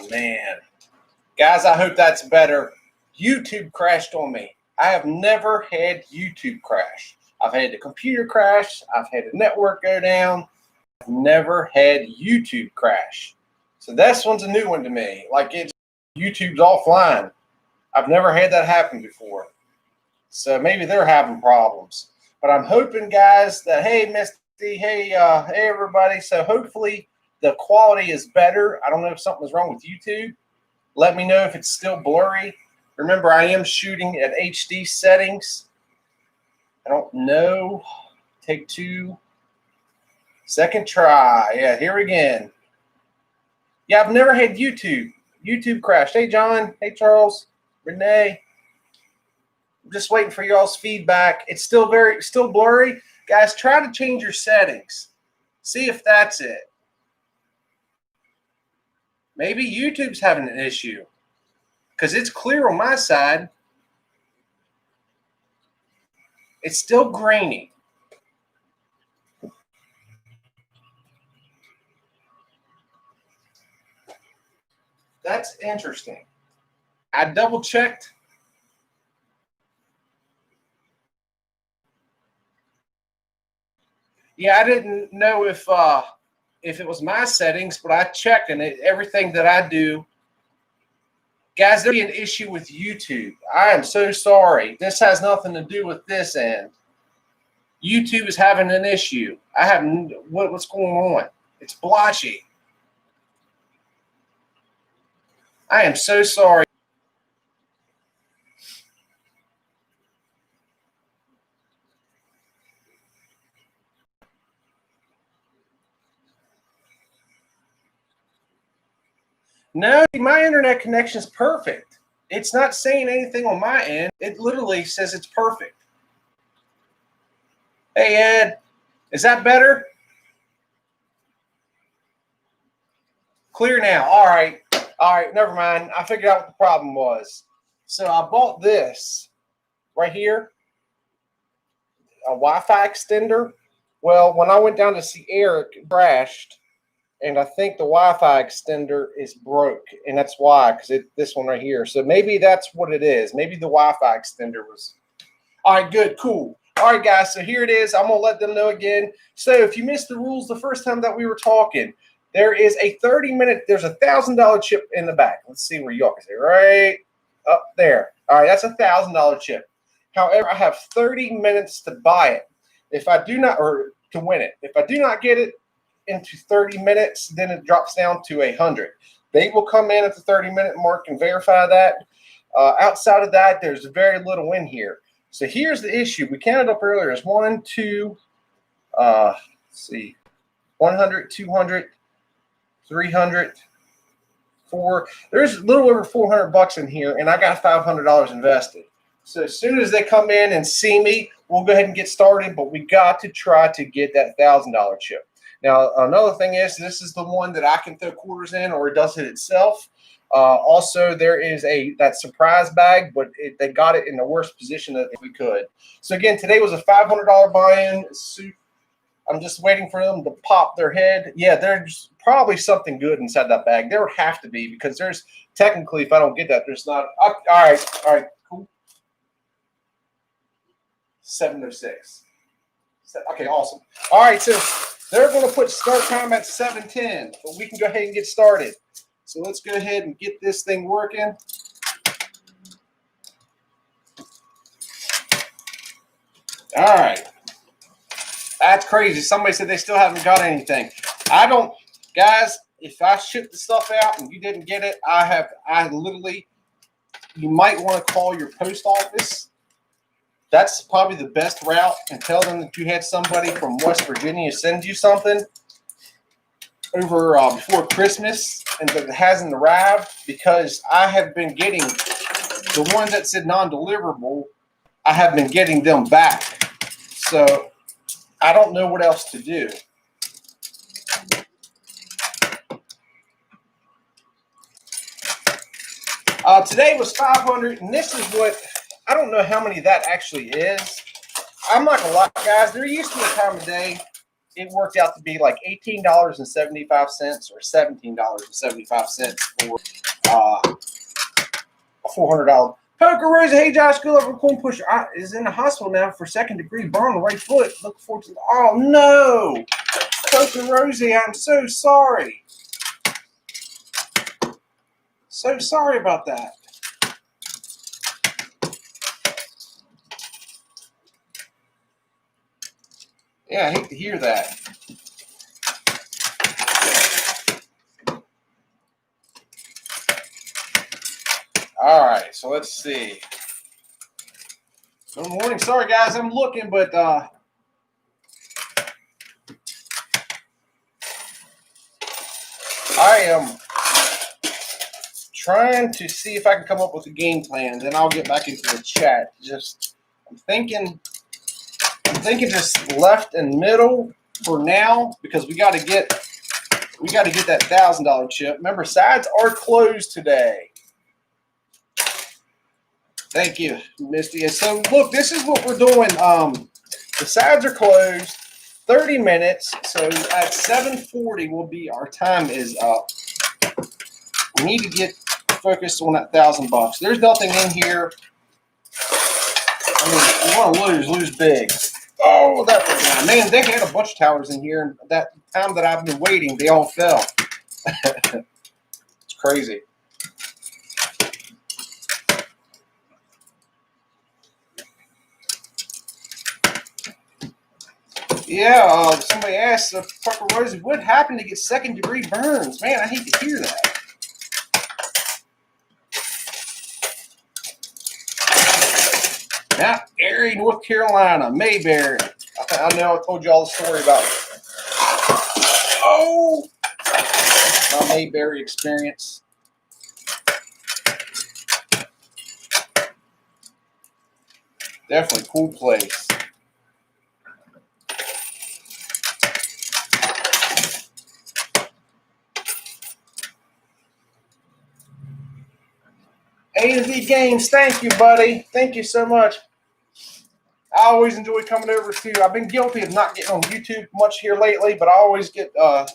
man. Guys, I hope that's better. YouTube crashed on me. I have never had YouTube crash. I've had the computer crash. I've had the network go down. I've never had YouTube crash. So this one's a new one to me. Like YouTube's offline. I've never had that happen before. So maybe they're having problems. But I'm hoping, guys, that, hey, Misty, hey everybody. So hopefully the quality is better. I don't know if something's wrong with YouTube. Let me know if it's still blurry. Remember, I am shooting at HD settings. I don't know. Take two. Second try. Yeah, here again. Yeah, I've never had YouTube. YouTube crashed. Hey, John. Hey, Charles. Renee. I'm just waiting for y'all's feedback. It's still blurry. Guys, try to change your settings. See if that's it. Maybe YouTube's having an issue because it's clear on my side. It's still grainy. That's interesting. I double checked. Yeah, I didn't know if it was my settings, but I checked, and everything that I do. Guys, there'll be an issue with YouTube. I am so sorry. This has nothing to do with this end. YouTube is having an issue. What's going on? It's blotchy. I am so sorry. No, my internet connection is perfect. It's not saying anything on my end. It literally says it's perfect. Hey, Ed, is that better? Clear now. All right. All right, never mind. I figured out what the problem was. So I bought this right here, a Wi-Fi extender. Well, when I went down to see Eric, it crashed. And I think the Wi-Fi extender is broke, and that's why, because this one right here. So maybe that's what it is. Maybe the Wi-Fi extender was. All right, good, cool. All right, guys, so here it is. I'm going to let them know again. So if you missed the rules the first time that we were talking, there is a 30-minute, there's a $1,000 chip in the back. Let's see where y'all can see. Right up there. All right, that's a $1,000 chip. However, I have 30 minutes to buy it. If I do not, or to win it. If I do not get it into 30 minutes, then it drops down to 100. They will come in at the 30-minute mark and verify that. Outside of that, there's very little in here. So here's the issue. We counted up earlier. It's 1, 2, let's see, 100, 200, 300, 4. There's a little over $400 in here, and I got $500 invested. So as soon as they come in and see me, we'll go ahead and get started. But we got to try to get that $1,000 chip. Now, another thing is, this is the one that I can throw quarters in, or it does it itself. Also, there is that surprise bag, but they got it in the worst position that we could. So again, today was a $500 buy-in. I'm just waiting for them to pop their head. Yeah, there's probably something good inside that bag. There would have to be, because there's technically, if I don't get that, there's not. All right, cool. 7:06. Okay, awesome. All right, so they're going to put start time at 7:10, but we can go ahead and get started. So let's go ahead and get this thing working. All right. That's crazy. Somebody said they still haven't got anything. I don't, guys, if I ship the stuff out and you didn't get it, I literally, you might want to call your post office. That's probably the best route, and tell them that you had somebody from West Virginia send you something over before Christmas and that it hasn't arrived, because I have been getting the ones that said non-deliverable. I have been getting them back. So I don't know what else to do. Today was 500, and this is what, I don't know how many that actually is. I'm not going to lie, guys. There used to be a time of day, it worked out to be like $18.75 or $17.75 for a $400. Poker Rosie, hey Josh, good luck with coin pusher. Is in the hospital now for second-degree burn on the right foot. Look forward to. Oh no, Poker Rosie, I'm so sorry. So sorry about that. Yeah, I hate to hear that. All right, so let's see. Good morning. Sorry, guys, I'm looking, but I am trying to see if I can come up with a game plan. Then I'll get back into the chat. I'm thinking just left and middle for now because we got to get that $1,000 chip. Remember, sides are closed today. Thank you, Misty. So look, this is what we're doing. The sides are closed. 30 minutes. So at 7:40 will be our time is up. We need to get focused on that $1,000. There's nothing in here. I mean, you want to lose big. Oh, that was nice. Man, they had a bunch of towers in here, and that time that I've been waiting, they all fell. It's crazy. Yeah, somebody asked Parker Rosie, what happened to get second-degree burns? Man, I hate to hear that. Mount Airy, North Carolina, Mayberry. I know I told you all the story about it. Oh, my Mayberry experience. Definitely a cool place. A to Z Games, thank you, buddy. Thank you so much. I always enjoy coming over to. I've been guilty of not getting on YouTube much here lately, but I always get. I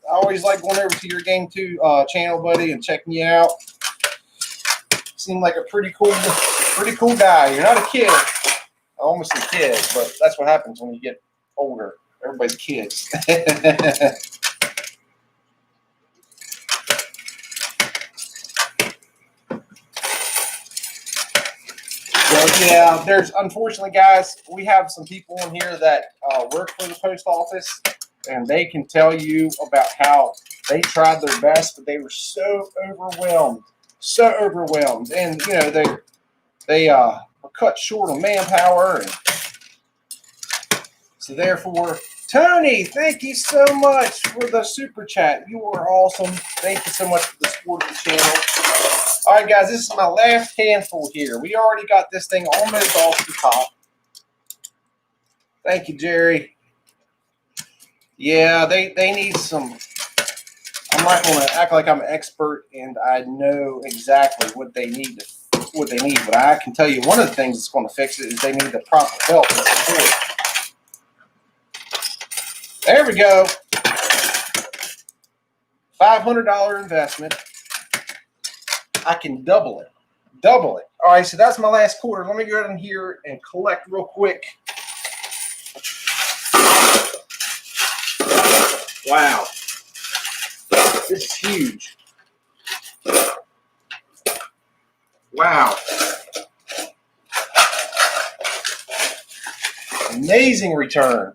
always like going over to your Game 2 channel, buddy, and checking you out. Seem like a pretty cool guy. You're not a kid. I almost a kid, but that's what happens when you get older. Everybody's kids. So, yeah, there's unfortunately, guys, we have some people in here that work for the post office, and they can tell you about how they tried their best, but they were so overwhelmed, and you know they were cut short on manpower, and so therefore, Tony, thank you so much for the super chat. You are awesome. Thank you so much for the support of the channel. All right, guys, this is my last handful here. We already got this thing almost off the top. Thank you, Jerry. Yeah, they need some. I'm not going to act like I'm an expert and I know exactly what they need. But I can tell you one of the things that's going to fix it is they need the proper help and support. There we go. $500 investment. I can double it. All right, so that's my last quarter. Let me go ahead in here and collect real quick. Wow. This is huge. Wow. Amazing return.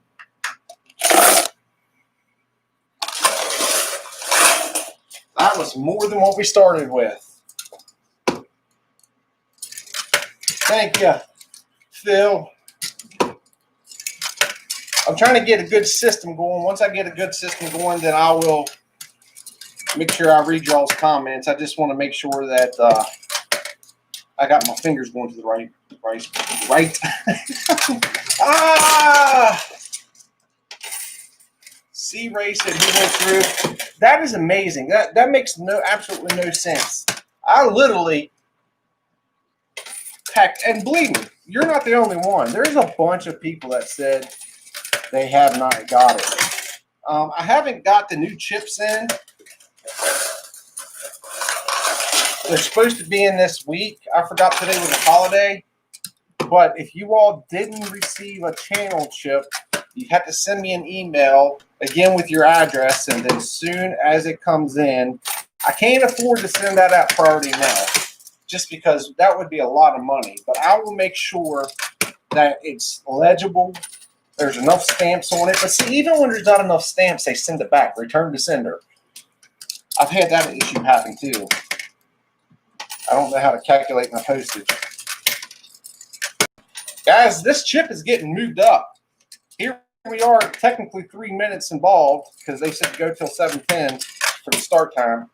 That was more than what we started with. Thank you, Phil. I'm trying to get a good system going. Once I get a good system going, then I will make sure I read y'all's comments. I just want to make sure that I got my fingers going to the right. C-Ray said he went through. That is amazing. That makes absolutely no sense. I literally packed, and believe me, you're not the only one. There's a bunch of people that said they have not got it. I haven't got the new chips in. They're supposed to be in this week. I forgot today was a holiday. But if you all didn't receive a channel chip, you have to send me an email, again with your address, and then as soon as it comes in, I can't afford to send that out priority mail, just because that would be a lot of money. But I will make sure that it's legible. There's enough stamps on it. But see, even when there's not enough stamps, they send it back. Return to sender. I've had that issue happen too. I don't know how to calculate my postage. Guys, this chip is getting moved up. Here we are, technically 3 minutes involved, because they said to go till 7:10 for the start time.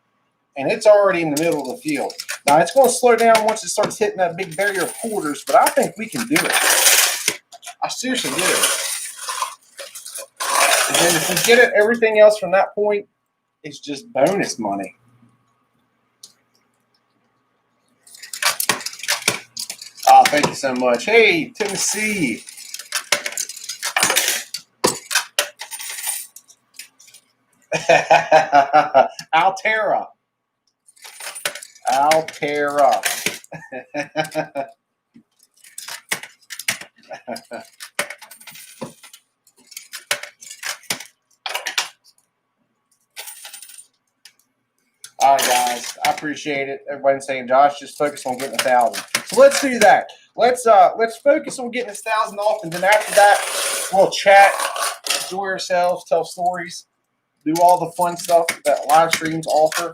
And it's already in the middle of the field. Now, it's going to slow down once it starts hitting that big barrier of quarters, but I think we can do it. I seriously do. And then if we get it, everything else from that point is just bonus money. Oh, thank you so much. Hey, Tennessee. Altera. Altera. All right, guys, I appreciate it. Everybody's saying, Josh, just focus on getting 1,000. So let's do that. Let's focus on getting 1,000 off, and then after that, we'll chat, enjoy ourselves, tell stories, do all the fun stuff that live streams offer.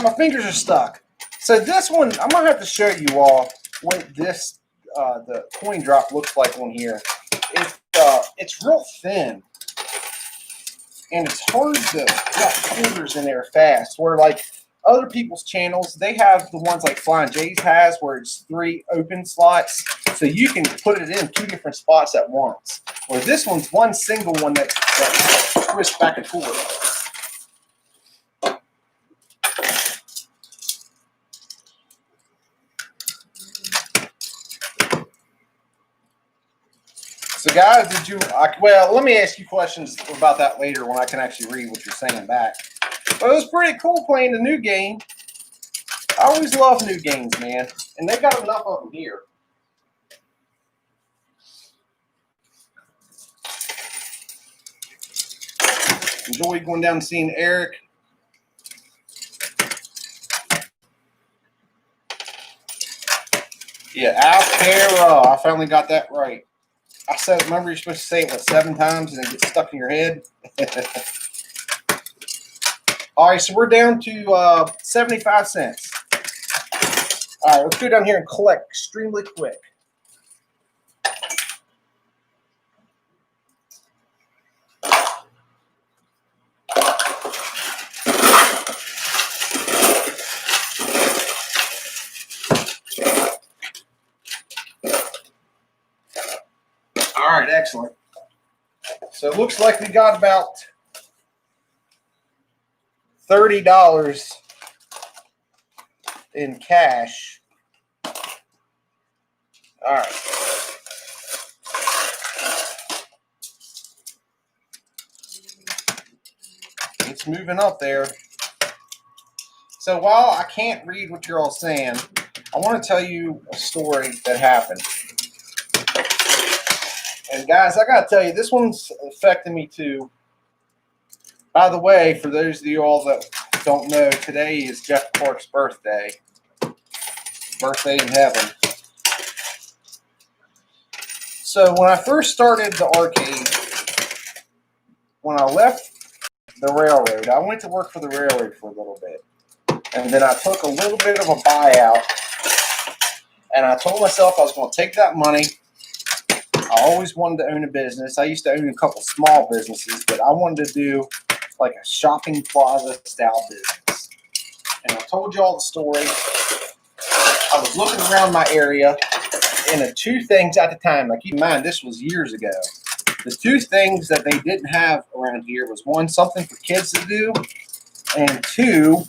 My fingers are stuck. So this one, I'm gonna have to show you all what this the coin drop looks like on here. It's real thin. And it's hard to drop quarters in there fast. Where like other people's channels, they have the ones like Flying J's has, where it's 3 open slots, so you can put it in 2 different spots at once. Where this one's one single one that twists back and forth. So guys, well, let me ask you questions about that later when I can actually read what you're saying back. But it was pretty cool playing the new game. I always love new games, man. And they got enough of them here. Enjoy going down and seeing Eric. Yeah, Altera. I finally got that right. I said, remember you're supposed to say it 7 times and then get stuck in your head? All right, so we're down to 75 cents. All right, let's go down here and collect extremely quick. All right, excellent. So it looks like we got about $30 in cash. All right. It's moving up there. So while I can't read what you're all saying, I want to tell you a story that happened. And guys, I got to tell you, this one's affecting me too. By the way, for those of you all that don't know, today is Jeff Clark's birthday. Birthday in heaven. So when I first started the arcade, when I left the railroad, I went to work for the railroad for a little bit. And then I took a little bit of a buyout. And I told myself I was going to take that money. I always wanted to own a business. I used to own a couple small businesses, but I wanted to do like a shopping plaza style business. And I told you all the story. I was looking around my area, and the 2 things at the time, like keep in mind, this was years ago. The 2 things that they didn't have around here was 1, something for kids to do, and 2,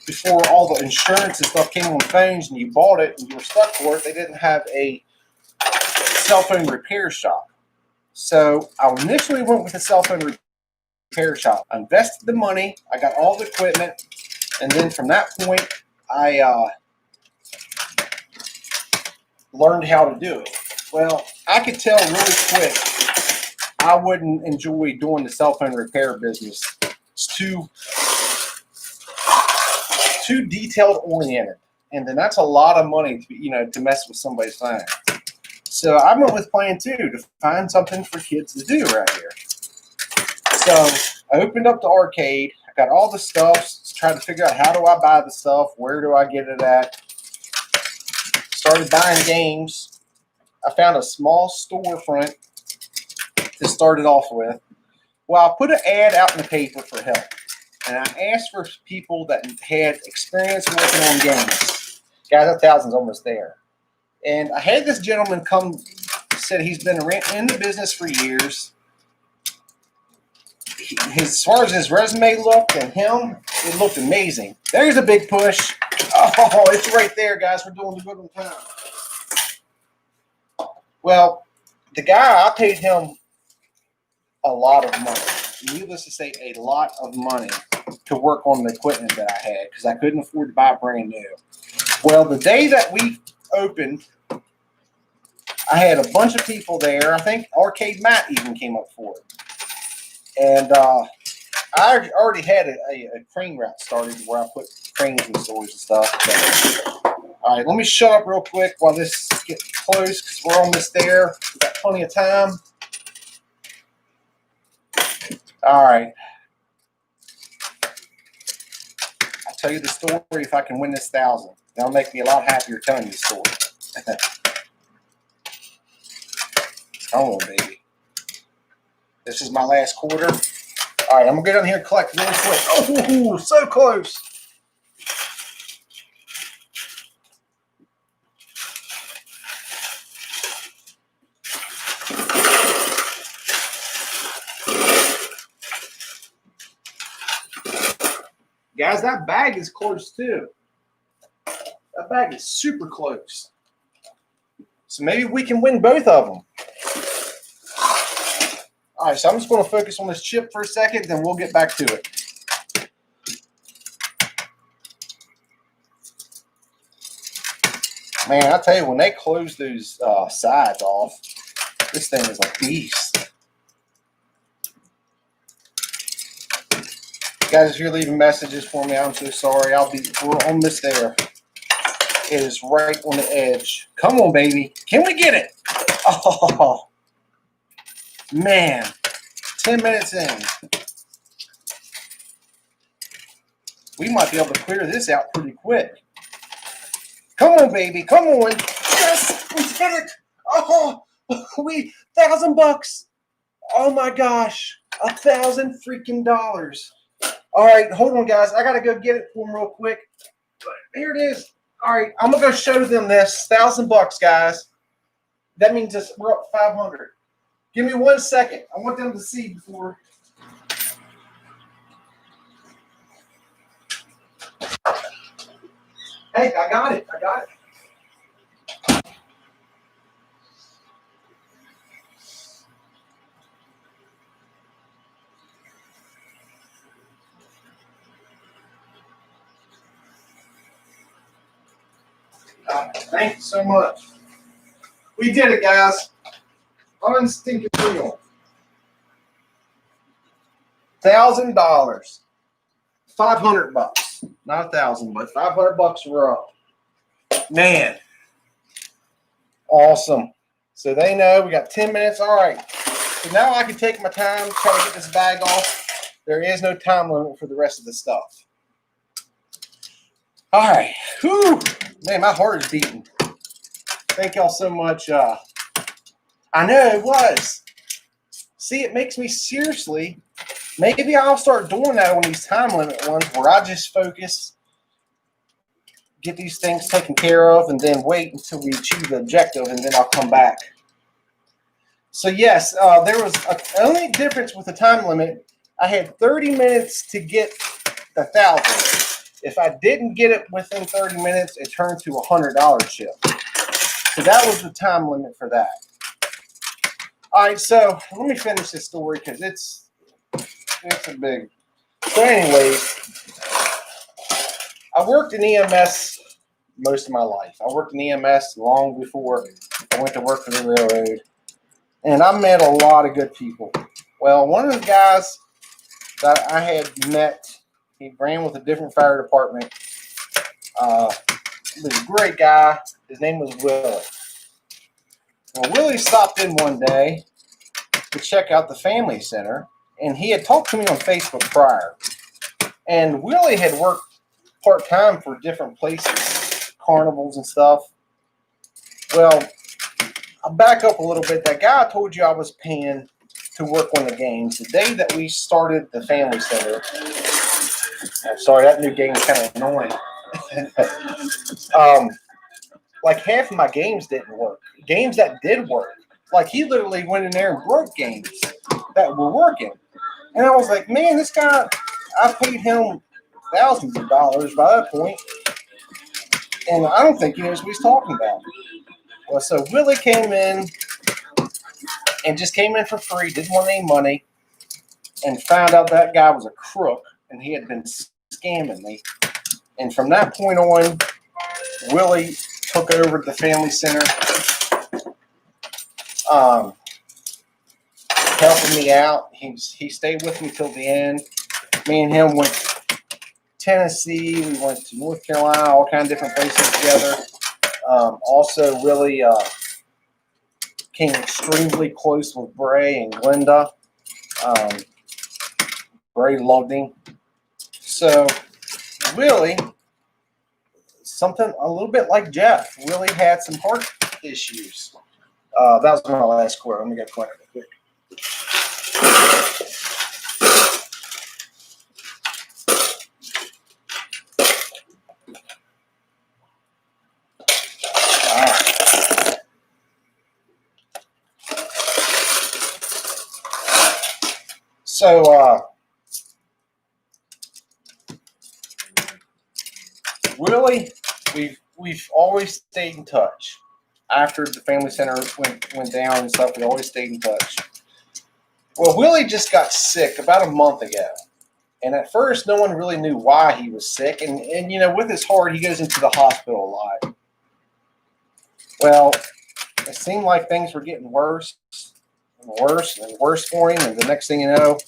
before all the insurance and stuff came on phones and you bought it and you were stuck for it, they didn't have a cell phone repair shop. So I initially went with a cell phone repair shop. I invested the money. I got all the equipment. And then from that point, I learned how to do it. Well, I could tell really quick I wouldn't enjoy doing the cell phone repair business. It's too detailed oriented, and then that's a lot of money to mess with somebody's phone. So I went with plan 2 to find something for kids to do right here. So I opened up the arcade. I got all the stuff. Tried to figure out how do I buy the stuff, where do I get it at. Started buying games. I found a small storefront to start it off with. Well, I put an ad out in the paper for help. And I asked for people that had experience working on games. Guys, that 1,000's almost there. And I had this gentleman come, said he's been in the business for years. As far as his resume looked and him, it looked amazing. There's a big push. Oh, it's right there, guys. We're doing the good one time. Well, the guy, I paid him a lot of money. Needless to say, a lot of money to work on the equipment that I had because I couldn't afford to buy brand new. Well, the day that we opened, I had a bunch of people there. I think Arcade Matt even came up for it. And I already had a crane route started where I put cranes in stores and stuff. So, all right, let me shut up real quick while this gets close because we're almost there. We've got plenty of time. All right. I'll tell you the story if I can win this 1,000. That'll make me a lot happier telling you the story. Come on, baby. This is my last quarter. All right, I'm going to get down here and collect really quick. Oh, so close. Guys, that bag is close too. That bag is super close. So maybe we can win both of them. All right, so I'm just going to focus on this chip for a second, then we'll get back to it. Man, I tell you, when they close those sides off, this thing is a beast. Guys, if you're leaving messages for me, I'm so sorry. We're almost there. It is right on the edge. Come on, baby. Can we get it? Oh, man. 10 minutes in. We might be able to clear this out pretty quick. Come on, baby. Come on. Yes, we did it. Oh, $1,000. Oh, my gosh. $1,000 freaking dollars. All right, hold on, guys. I got to go get it for them real quick. Here it is. All right, I'm going to go show them this. $1,000, guys. That means we're up 500. Give me 1 second. I want them to see before. Hey, I got it. I got it. Thank you so much. We did it, guys. Unstinking real. $1,000. $500. Not 1,000, but $500 we're up. Man. Awesome. So they know we got 10 minutes. All right. So now I can take my time, try to get this bag off. There is no time limit for the rest of the stuff. All right. Whew. Man, my heart is beating. Thank y'all so much. I know it was. See, it makes me seriously. Maybe I'll start doing that on these time limit ones where I just focus, get these things taken care of, and then wait until we achieve the objective, and then I'll come back. So yes, there was the only difference with the time limit. I had 30 minutes to get the 1,000. If I didn't get it within 30 minutes, it turned to a $100 chip. So that was the time limit for that. All right, so let me finish this story because it's a big. So, anyways, I worked in EMS most of my life. I worked in EMS long before I went to work for the railroad, and I met a lot of good people. Well, one of the guys that I had met, he ran with a different fire department. He was a great guy. His name was Willie. Well, Willie stopped in one day to check out the family center, and he had talked to me on Facebook prior. And Willie had worked part-time for different places, carnivals and stuff. Well, I'll back up a little bit. That guy I told you I was paying to work on the games, the day that we started the family center, I'm sorry, that new game is kind of annoying. Like half of my games didn't work. Games that did work, like he literally went in there and broke games that were working. And I was like, man, this guy, I paid him thousands of dollars by that point, and I don't think he knows what he's talking about. Well, so Willie came in and just came in for free, didn't want any money, and found out that guy was a crook and he had been scamming me. And from that point on, Willie took over the family center, helping me out. He stayed with me till the end. Me and him went to Tennessee. We went to North Carolina, all kind of different places together. Also, Willie came extremely close with Bray and Glenda. Bray loved him. So, Willie, something a little bit like Jeff, Willie had some heart issues. That was my last quote. Let me get quiet real quick. So, Willie, we've always stayed in touch. After the family center went down and stuff, we always stayed in touch. Well, Willie just got sick about a month ago. And at first, no one really knew why he was sick. And you know, with his heart, he goes into the hospital a lot. Well, it seemed like things were getting worse and worse and worse for him. And the next thing you know,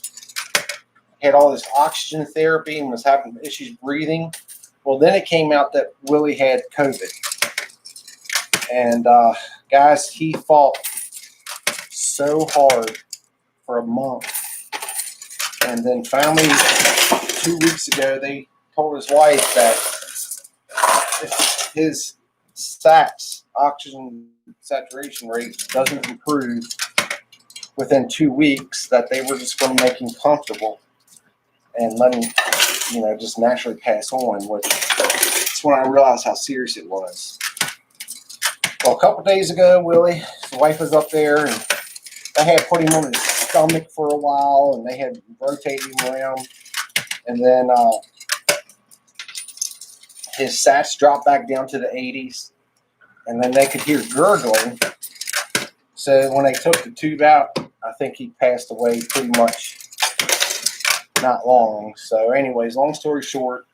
he had all this oxygen therapy and was having issues breathing. Well, then it came out that Willie had COVID. And guys, he fought so hard for a month. And then finally, 2 weeks ago, they told his wife that if his SATs, oxygen saturation rate, doesn't improve within 2 weeks, that they were just going to make him comfortable and let him, just naturally pass on, which that's when I realized how serious it was. Well, a couple days ago, Willie, his wife was up there, and they had put him on his stomach for a while, and they had rotated him around, and then his SATs dropped back down to the 80s, and then they could hear gurgling. So when they took the tube out, I think he passed away pretty much not long. So anyways, long story short,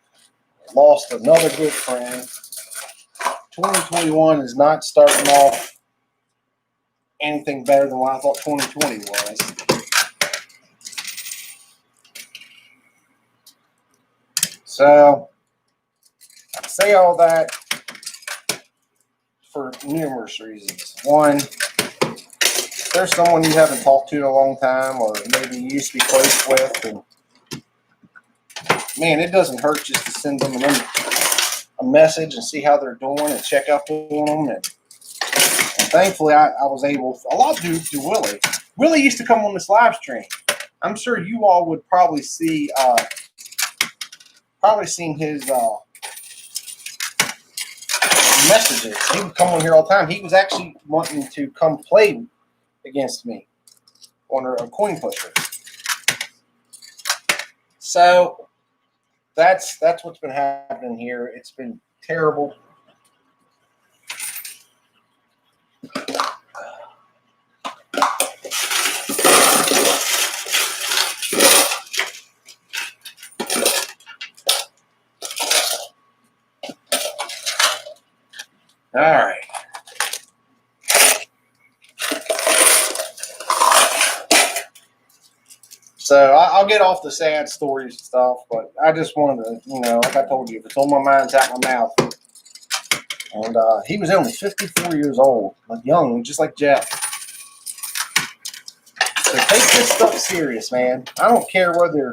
lost another good friend. 2021 is not starting off anything better than what I thought 2020 was. So I say all that for numerous reasons. One, if there's someone you haven't talked to in a long time, or maybe you used to be close with, and man, it doesn't hurt just to send them a message and see how they're doing and check up on them. And thankfully, I was able, a lot due to Willie. Willie used to come on this live stream. I'm sure you all would probably seen his messages. He would come on here all the time. He was actually wanting to come play against me on a coin pusher. So that's what's been happening here. It's been terrible. So I'll get off the sad stories and stuff, but I just wanted to, you know, like I told you, if it's on my mind, it's out my mouth. And he was only 54 years old, like young, just like Jeff. So take this stuff serious, man. I don't care whether you're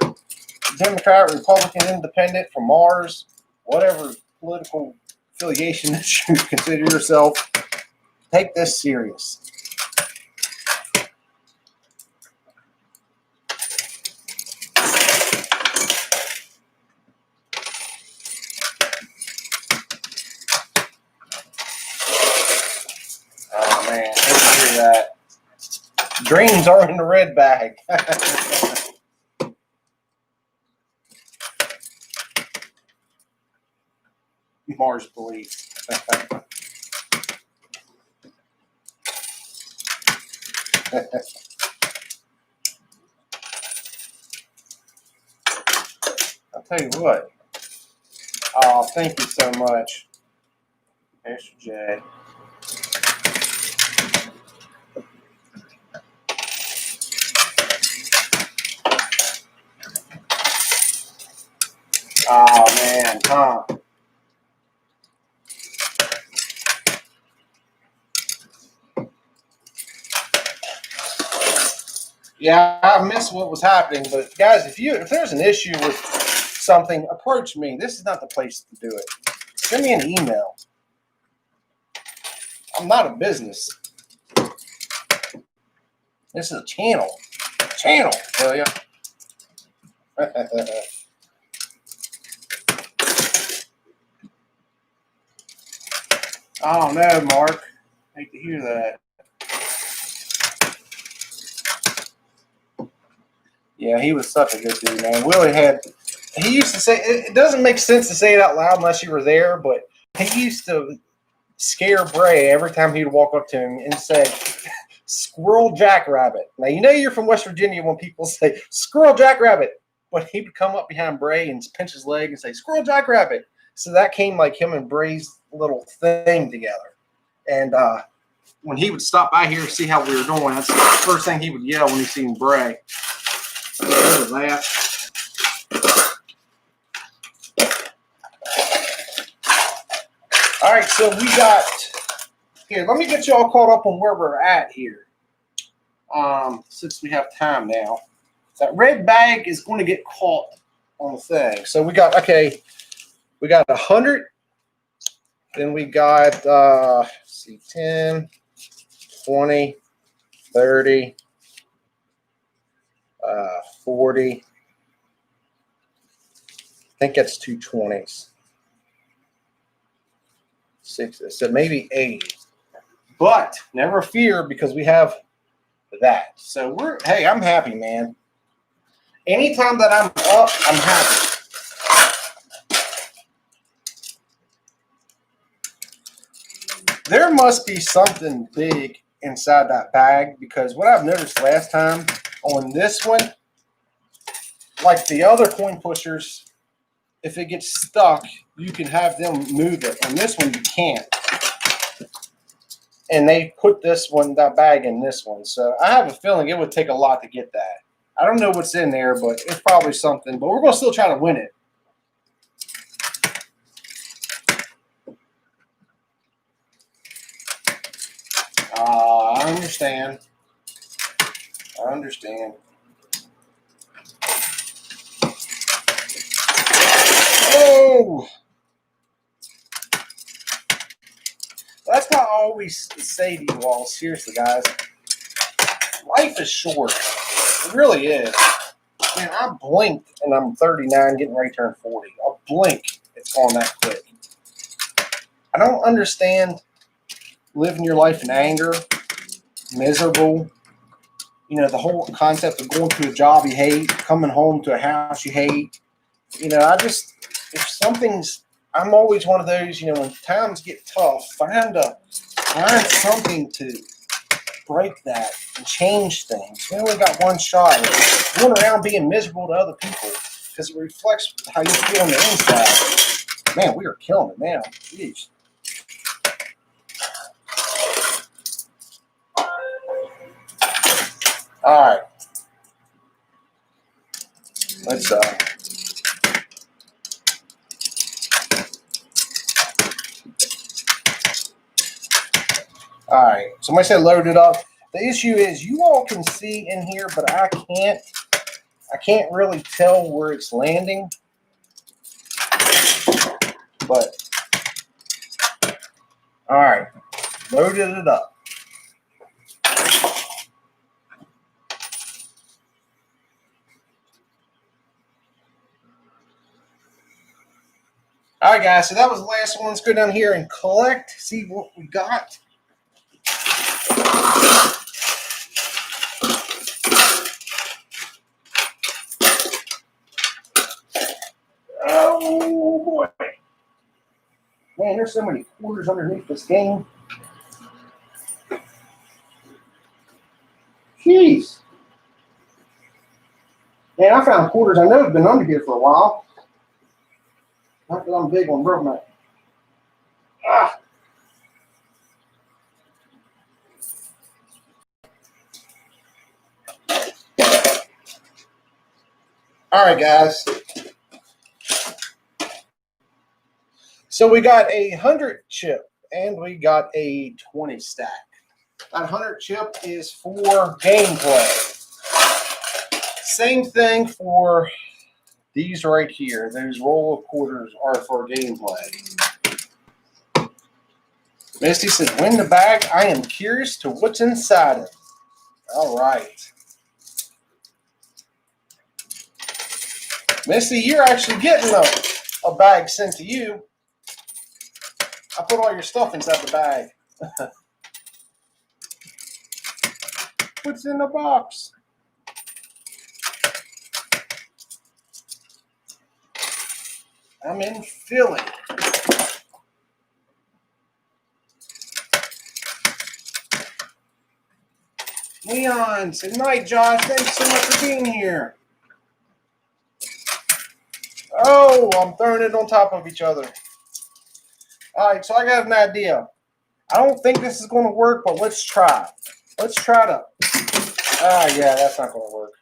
Democrat, Republican, Independent, from Mars, whatever political affiliation that you consider yourself. Take this serious. Oh man, I hate to hear that. Dreams are in the red bag. Mars police. I'll tell you what. Oh, thank you so much, Mr. J. Oh man, huh? Yeah, I missed what was happening, but guys, if there's an issue with something, approach me. This is not the place to do it. Send me an email. I'm not a business. This is a channel. Channel, tell ya. Oh no, Mark. Hate to hear that. Yeah, he was such a good dude, man. He used to say, it doesn't make sense to say it out loud unless you were there, but he used to scare Bray every time he'd walk up to him and say, "Squirrel Jackrabbit." Now, you know you're from West Virginia when people say, "Squirrel Jackrabbit." But he would come up behind Bray and pinch his leg and say, "Squirrel Jackrabbit." So that came like him and Bray's little thing together. And when he would stop by here and see how we were doing, that's the first thing he would yell when he seen Bray. That. All right, so we got here. Let me get you all caught up on where we're at here. Since we have time now, that red bag is going to get caught on the thing. So we got 100. Then we got 10, 20, 30, 40. I think that's 2 20s. 6, so maybe 80. But never fear, because we have that. So hey, I'm happy, man. Anytime that I'm up, I'm happy. There must be something big inside that bag, because what I've noticed last time on this one, like the other coin pushers, if it gets stuck, you can have them move it. On this one, you can't. And they put that bag in this one. So I have a feeling it would take a lot to get that. I don't know what's in there, but it's probably something. But we're going to still try to win it. I understand. I understand. Oh! That's why I always say to you all, seriously, guys, life is short. It really is. Man, I blinked and I'm 39, getting ready to turn 40. I'll blink, it's gone that quick. I don't understand living your life in anger, miserable. You know, the whole concept of going to a job you hate, coming home to a house you hate. You know, I'm always one of those, you know, when times get tough, find something to break that and change things. We only got one shot. Going around being miserable to other people, because it reflects how you feel on the inside. Man, we are killing it now. Jeez. All right. Let's all right, somebody said load it up. The issue is you all can see in here, but I can't really tell where it's landing. But all right, loaded it up. All right, guys, so that was the last one. Let's go down here and collect, see what we got. Oh, boy. Man, there's so many quarters underneath this game. Jeez. Man, I found quarters I know have been under here for a while. Not that I'm big on broke my. Ah. All right, guys. So we got a 100 chip and we got a 20 stack. That 100 chip is for gameplay. Same thing for these right here. Those roll of quarters are for gameplay. Misty says, win the bag. I am curious to what's inside it. All right. Misty, you're actually getting a bag sent to you. I put all your stuff inside the bag. What's in the box? I'm in Philly. Leon, good night, Josh. Thanks so much for being here. Oh, I'm throwing it on top of each other. All right, so I got an idea. I don't think this is going to work, but let's try. Let's try to. Yeah, that's not going to work.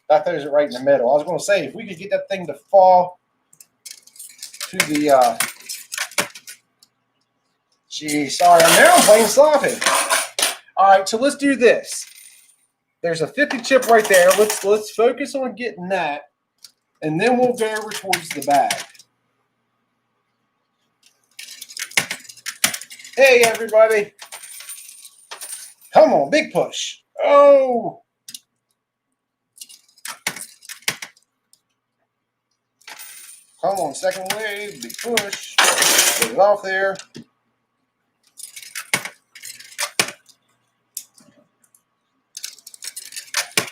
That throws it right in the middle. I was going to say, if we could get that thing to fall to the. Gee, sorry. Now I'm playing sloppy. All right, so let's do this. There's a 50 chip right there. Let's focus on getting that, and then we'll go over towards the bag. Hey, everybody. Come on, big push. Oh. Come on, second wave, big push. Get it off there.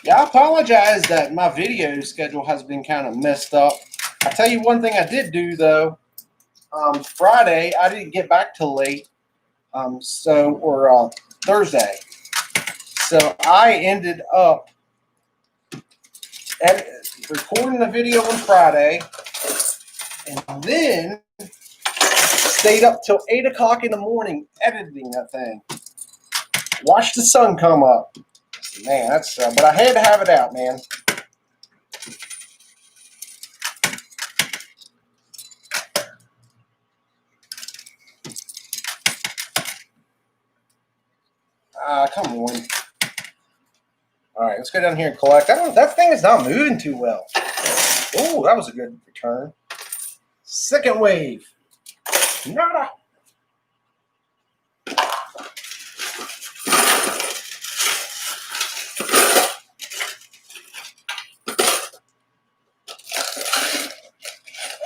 Yeah, I apologize that my video schedule has been kind of messed up. I tell you one thing I did do, though. Friday, I didn't get back till late. Thursday. So I ended up recording the video on Friday and then stayed up till 8 o'clock in the morning editing that thing. Watched the sun come up. Man, that's but I had to have it out, man. Come on. All right, let's go down here and collect. That thing is not moving too well. Oh, that was a good return. Second wave. Nada.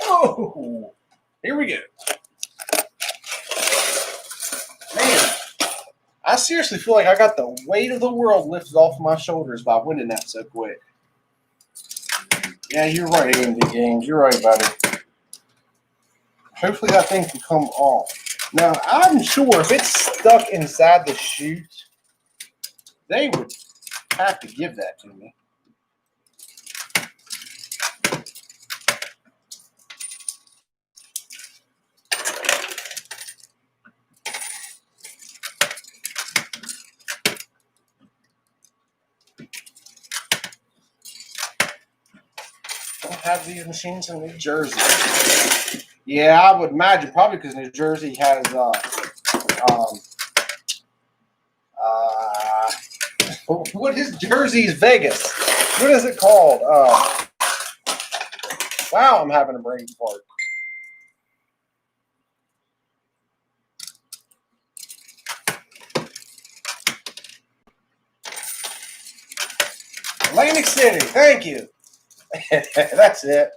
Oh, here we go. Man, I seriously feel like I got the weight of the world lifted off my shoulders by winning that so quick. Yeah, you're right, Andy Games. You're right, buddy. Hopefully that thing can come off. Now, I'm sure if it's stuck inside the chute, they would have to give that to me. don't have these machines in New Jersey. Yeah, I would imagine probably because New Jersey has what is Jersey's Vegas? What is it called? Wow, I'm having a brain fart. Atlantic City, thank you. That's it.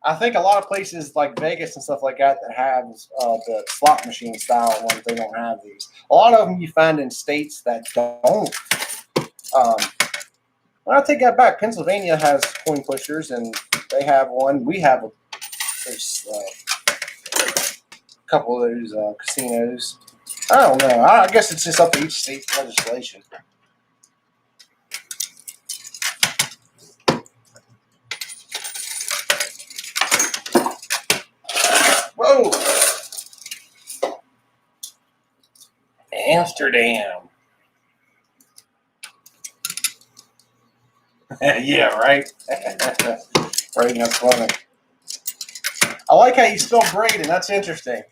I think a lot of places like Vegas and stuff like that have the slot machine style ones, they don't have these. A lot of them you find in states that don't. Well, I'll take that back. Pennsylvania has coin pushers, and they have one. We have there's a couple of those casinos. I don't know. I guess it's just up to each state's legislation. Whoa! Amsterdam. Yeah, right? Right, that's funny. I like how you spell Braden. That's interesting.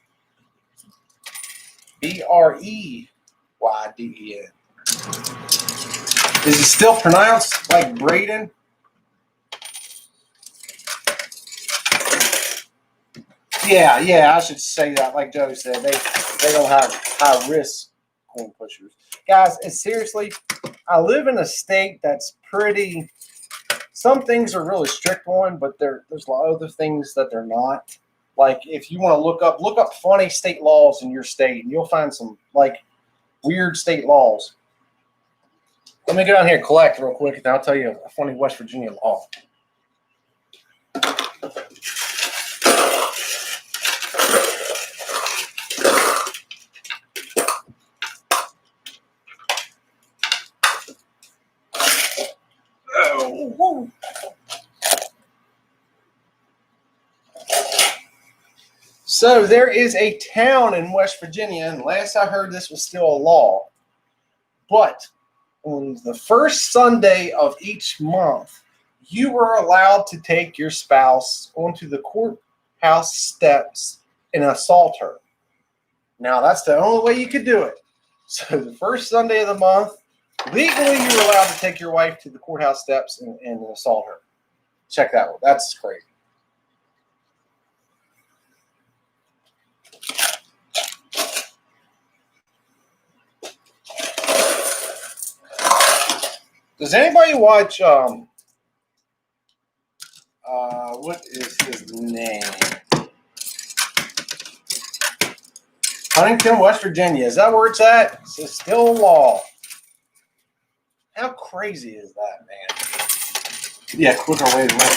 Breydyen. Is it still pronounced like Braden? Yeah, I should say that. Like Joe said, they don't have high risk coin pushers. Guys, it's seriously, I live in a state that's pretty. Some things are really strict on, but there's a lot of other things that they're not. Like if you want to look up funny state laws in your state, and you'll find some like weird state laws. Let me go down here and collect real quick, and I'll tell you a funny West Virginia law. Oh, so there is a town in West Virginia, and last I heard this was still a law. But on the first Sunday of each month, you were allowed to take your spouse onto the courthouse steps and assault her. Now, that's the only way you could do it. So the first Sunday of the month, legally you were allowed to take your wife to the courthouse steps and assault her. Check that one. That's crazy. Does anybody watch, what is his name? Huntington, West Virginia. Is that where it's at? It's still a law. How crazy is that, man? Yeah, quicker way to look.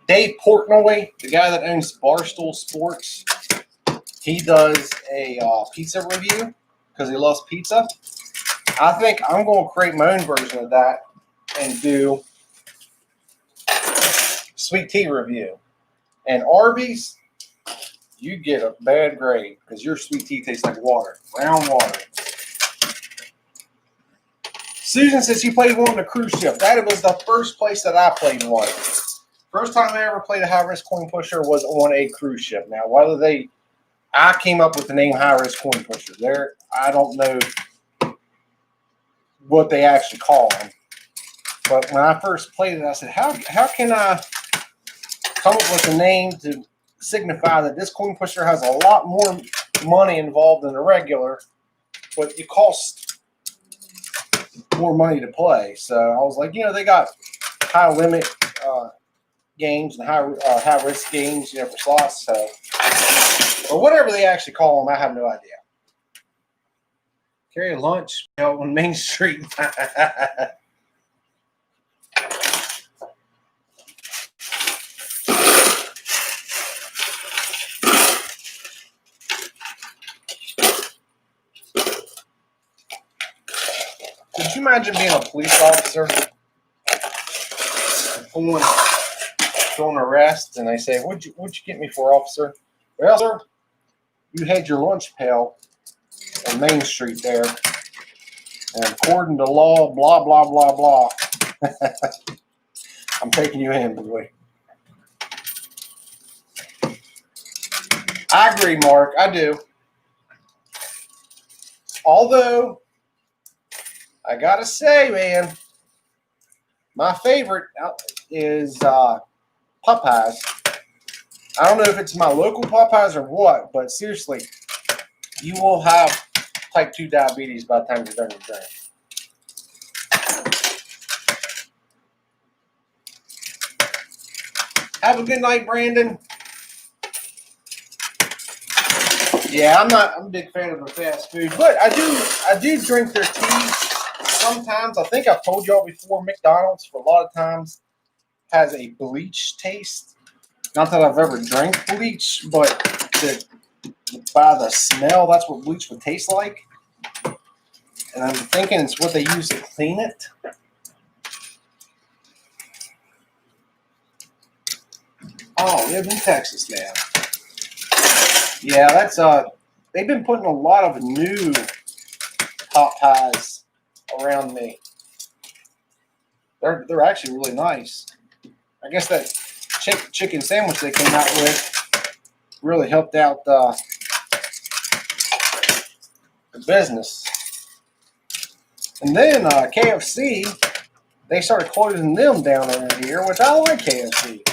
Dave Portnoy, the guy that owns Barstool Sports, he does a pizza review because he loves pizza. I think I'm going to create my own version of that and do sweet tea review. And Arby's, you get a bad grade because your sweet tea tastes like water, brown water. Susan says she played one on a cruise ship. That was the first place that I played one. First time I ever played a high-risk coin pusher was on a cruise ship. Now, I came up with the name high-risk coin pusher. I don't know what they actually call them. But when I first played it, I said, how can I come up with a name to signify that this coin pusher has a lot more money involved than a regular, but it costs more money to play. So I was like, they got high limit games and high risk games, for slots. So, or whatever they actually call them, I have no idea. Carry lunch on Main Street. Could you imagine being a police officer going arrest and they say, what'd you get me for, officer? Well, sir, you had your lunch pail on Main Street there, And according to law, blah, blah, blah, blah. I'm taking you in, boy. I agree, Mark. I do. Although, I gotta say, man, my favorite is Popeyes. I don't know if it's my local Popeyes or what, but seriously, you will have type 2 diabetes by the time you're done your drink. Have a good night, Brandon. Yeah, I'm a big fan of the fast food, but I do drink their tea sometimes. I think I've told y'all before, McDonald's for a lot of times has a bleach taste. Not that I've ever drank bleach, but by the smell, that's what bleach would taste like. And I'm thinking it's what they use to clean it. Oh, live in Texas now. Yeah, that's they've been putting a lot of new pot pies around me. They're actually really nice. I guess that chicken sandwich they came out with really helped out the business. And then KFC, they started closing them down over here, which I like KFC.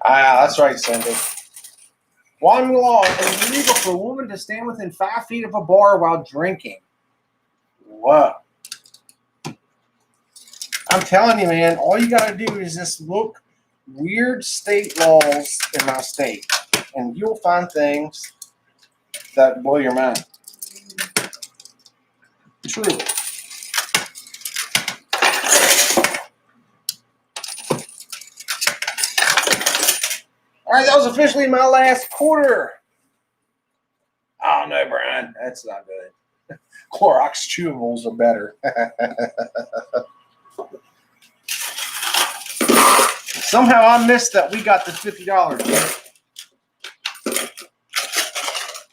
That's right, Cindy. Wyoming law, it is illegal for a woman to stand within 5 feet of a bar while drinking. Whoa. I'm telling you, man, all you got to do is just look weird state laws in my state, and you'll find things that blow your mind. Truly. All right, that was officially my last quarter. Oh, no, Brian, that's not good. Clorox chewables are better. Somehow I missed that we got the $50.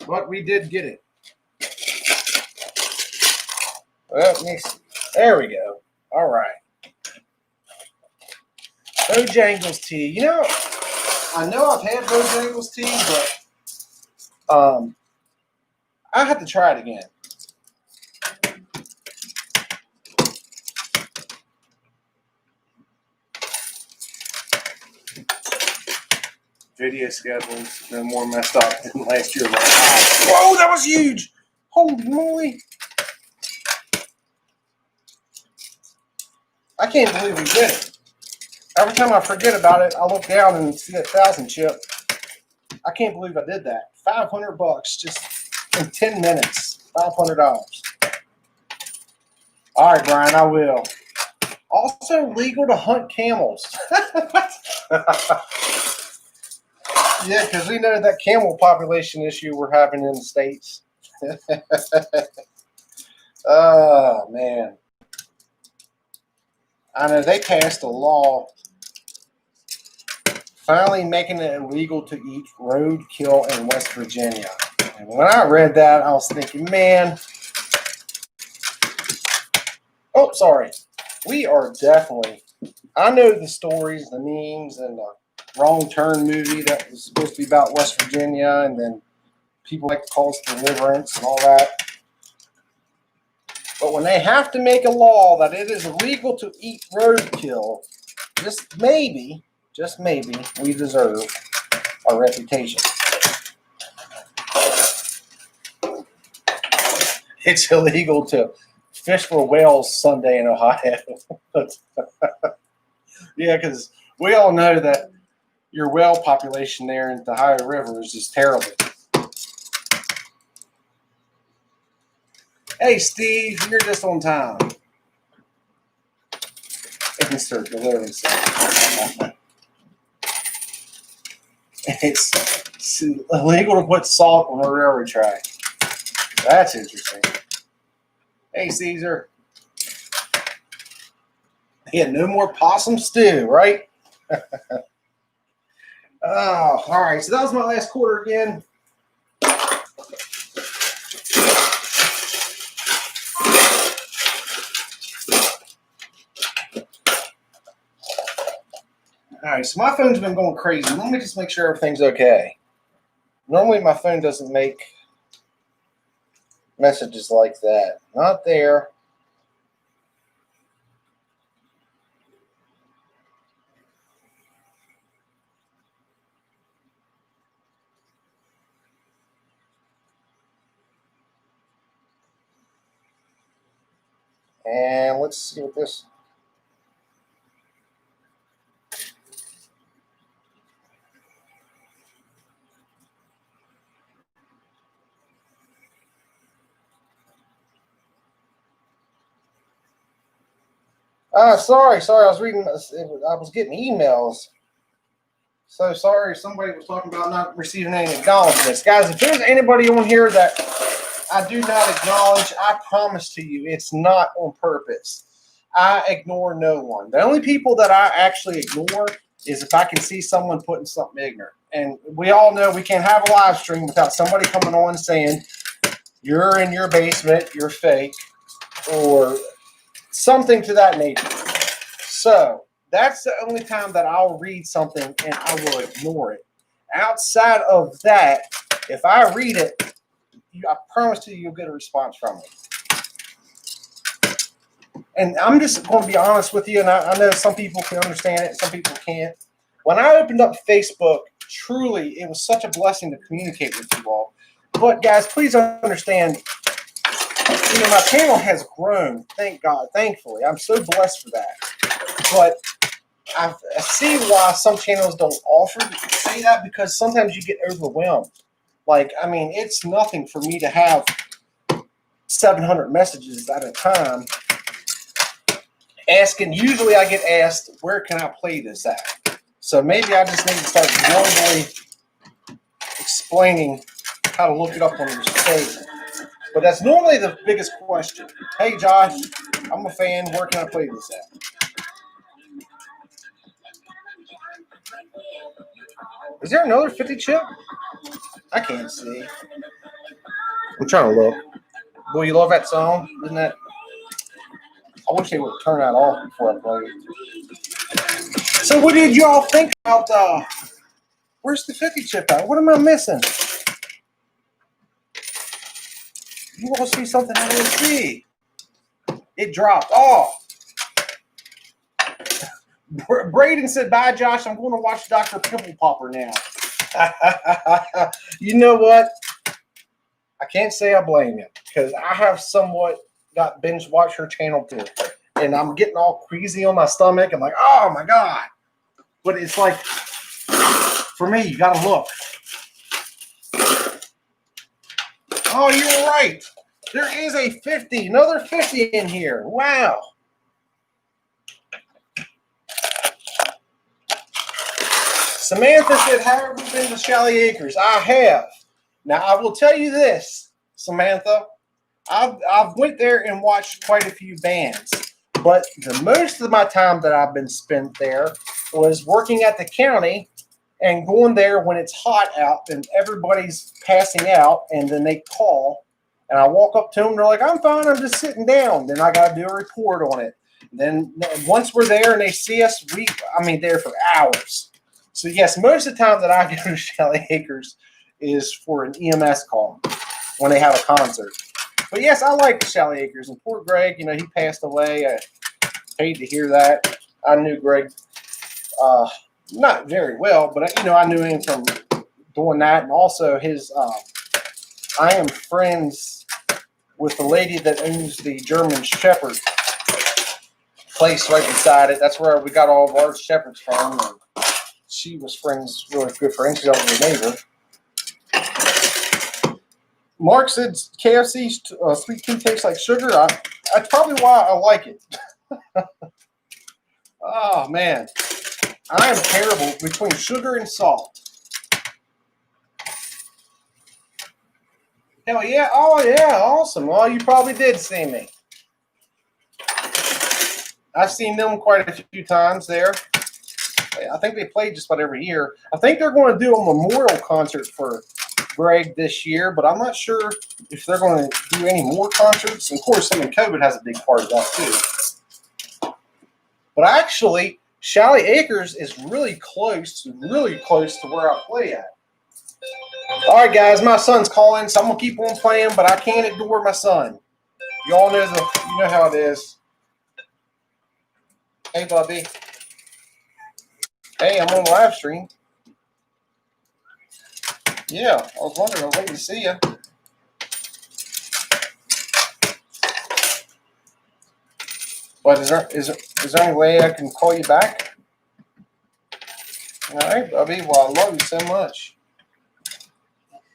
But we did get it. Well, there we go. All right. Bojangles tea. You know, I know I've had Bojangles tea, but I have to try it again. Video schedules no more messed up than last year. Whoa, that was huge! Holy moly! I can't believe we did it. Every time I forget about it, I look down and see a 1,000 chip. I can't believe I did that. $500 just in 10 minutes. $500. All right, Brian, I will. Also legal to hunt camels. Yeah, because we know that camel population issue we're having in the States. Oh, man. I know they passed a law finally making it illegal to eat roadkill in West Virginia. And when I read that, I was thinking, man. Oh, sorry. We are definitely, I know the stories, the memes, and the Wrong Turn movie that was supposed to be about West Virginia, and then people like to call us deliverance and all that. But when they have to make a law that it is illegal to eat roadkill, just maybe, we deserve our reputation. It's illegal to fish for whales Sunday in Ohio. Yeah, because we all know that your whale population there in the Ohio River is just terrible. Hey, Steve, you're just on time. Mr. Deliverance. It's illegal to put salt on a railroad track. That's interesting. Hey, Caesar. Yeah, no more possum stew, right? Oh, all right. So that was my last quarter again. right, so my phone's been going crazy. Let me just make sure everything's okay. Normally my phone doesn't make messages like that. Not there. And let's see what this. Sorry. I was reading. I was getting emails. So sorry. Somebody was talking about not receiving any acknowledgments, guys. If there's anybody on here that I do not acknowledge, I promise to you, it's not on purpose. I ignore no one. The only people that I actually ignore is if I can see someone putting something ignorant. And we all know we can't have a live stream without somebody coming on saying you're in your basement, you're fake, or something to that nature. So that's the only time that I'll read something and I will ignore it. Outside of that, if I read it, I promise you, you'll get a response from me. And I'm just going to be honest with you, and I know some people can understand it, some people can't. When I opened up Facebook, truly, it was such a blessing to communicate with you all. But guys, please understand, my channel has grown, thank God, thankfully. I'm so blessed for that. But I see why some channels don't offer to say that, because sometimes you get overwhelmed. Like, I mean, it's nothing for me to have 700 messages at a time asking. Usually I get asked, where can I play this at? So maybe I just need to start normally explaining how to look it up on your stage. But that's normally the biggest question. Hey, Josh, I'm a fan. Where can I play this at? Is there another 50 chip? I can't see. I'm trying to look. Boy, you love that song? Isn't that? I wish they would turn that off before I play it. So what did y'all think about, where's the 50 chip at? What am I missing? You all see something I don't see. It dropped off. Braden said, bye, Josh. I'm going to watch Dr. Pimple Popper now. You know what? I can't say I blame you, because I have somewhat got binge watch her channel too. And I'm getting all queasy on my stomach. I'm like, oh my God. But it's like, for me, you got to look. Oh, you're right. There is a 50, another 50 in here. Wow. Samantha said, have you been to Shally Acres? I have. Now, I will tell you this, Samantha. I've went there and watched quite a few bands. But the most of my time that I've been spent there was working at the county and going there when it's hot out and everybody's passing out, and then they call. And I walk up to them, they're like, I'm fine, I'm just sitting down. Then I got to do a report on it. Then once we're there and they see us, there for hours. So yes, most of the time that I go to Shally Acres is for an EMS call when they have a concert. But yes, I like Shally Acres. And poor Greg, he passed away. I hate to hear that. I knew Greg not very well, but I knew him from doing that. And also his, I am friends with the lady that owns the German Shepherd place right beside it. That's where we got all of our shepherds from. And she was really good friends. She's a neighbor. Mark said KFC sweet tea tastes like sugar. That's probably why I like it. Oh, man. I am terrible between sugar and salt. Hell yeah. Oh, yeah. Awesome. Well, you probably did see me. I've seen them quite a few times there. I think they play just about every year. I think they're going to do a memorial concert for Greg this year, but I'm not sure if they're going to do any more concerts. And of course, COVID has a big part of that too. But actually, Shalley Acres is really close to where I play at. All right, guys, my son's calling, so I'm gonna keep on playing, but I can't ignore my son. Y'all know you know how it is. Hey, Bubby. Hey, I'm on the live stream. Yeah, I was wondering. I was waiting to see you. But is there any way I can call you back? All right, Bubby. Well, I love you so much.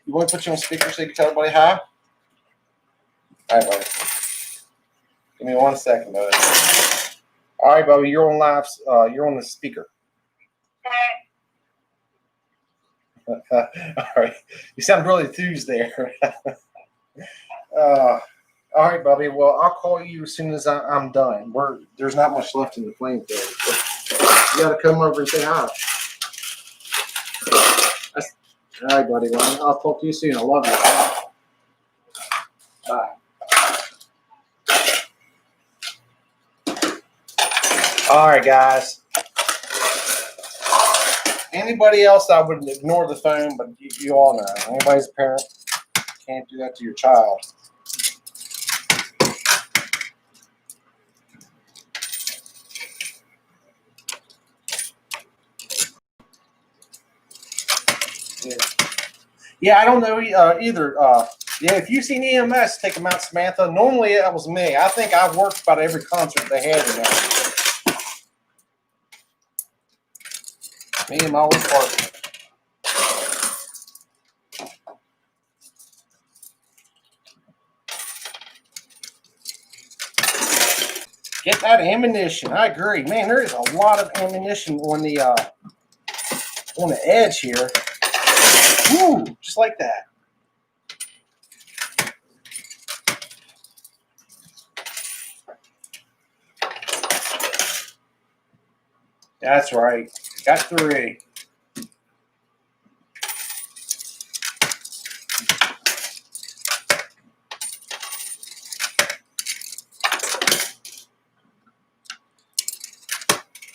You want to put you on speaker so you can tell everybody hi? All right, buddy. Give me 1 second, buddy. All right, Bubby. You're on live. You're on the speaker. All right. You sound really enthused there. All right, Bubby. Well, I'll call you as soon as I'm done. There's not much left in the flame field. You got to come over and say hi. All right, buddy. Well, I'll talk to you soon. I love you. Bye. All right, guys. Anybody else, I would ignore the phone, but you all know. Anybody's a parent, can't do that to your child. Yeah, I don't know either. Yeah, if you've seen EMS, take them out, Samantha. Normally, that was me. I think I worked about every concert they had in there. Me and my old partner. Get that ammunition. I agree. Man, there is a lot of ammunition on the edge here. Woo, just like that. That's right. Got 3.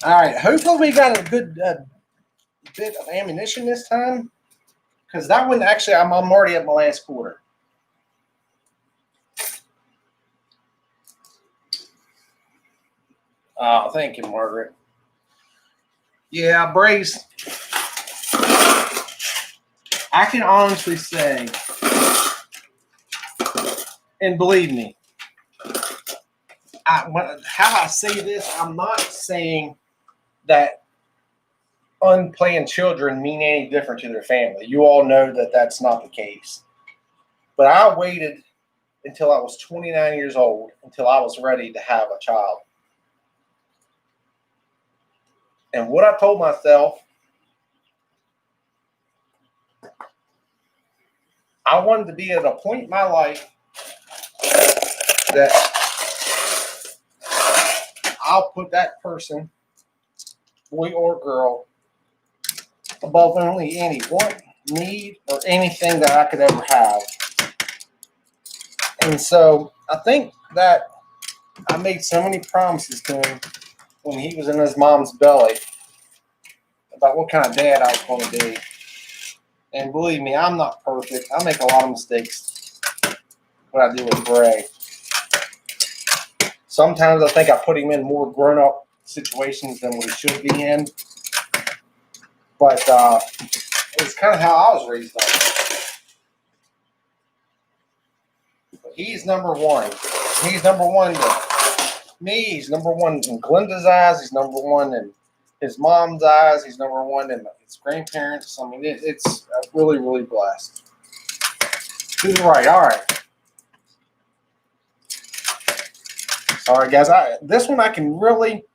All right. Hopefully we got a good bit of ammunition this time. Because that one, actually, I'm already at my last quarter. Oh, thank you, Margaret. Yeah, Brace. I can honestly say, and believe me, how I say this, I'm not saying that unplanned children mean any different to their family. You all know that that's not the case. But I waited until I was 29 years old, until I was ready to have a child. And what I told myself, I wanted to be at a point in my life that I'll put that person, boy or girl, above only any want, need, or anything that I could ever have. And so I think that I made so many promises to him when he was in his mom's belly about what kind of dad I was going to be. And believe me, I'm not perfect. I make a lot of mistakes when I deal with Bray. Sometimes I think I put him in more grown-up situations than what he should be in. But it's kind of how I was raised up. But he's number one. He's number one to me. He's number one in Glenda's eyes. He's number one in his mom's eyes. He's number one in his grandparents. I mean, it's really, really blessed. To the right. All right. Sorry, guys. This one I can really,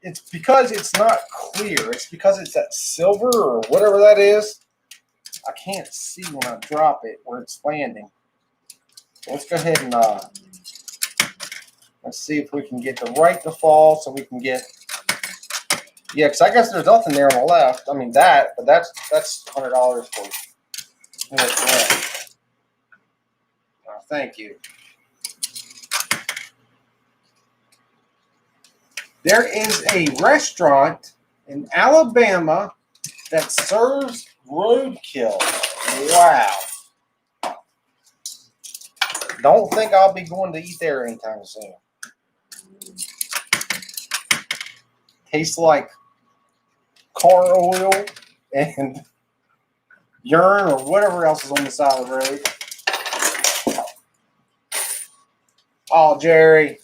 it's because it's not clear. It's because it's that silver or whatever that is. I can't see when I drop it where it's landing. So let's go ahead and let's see if we can get the right to fall so we can get, yeah, because I guess there's nothing there on the left. I mean, but that's $100 for it. Thank you. There is a restaurant in Alabama that serves roadkill. Wow. Don't think I'll be going to eat there anytime soon. Tastes like car oil and urine or whatever else is on the side of the road. Oh, Jerry.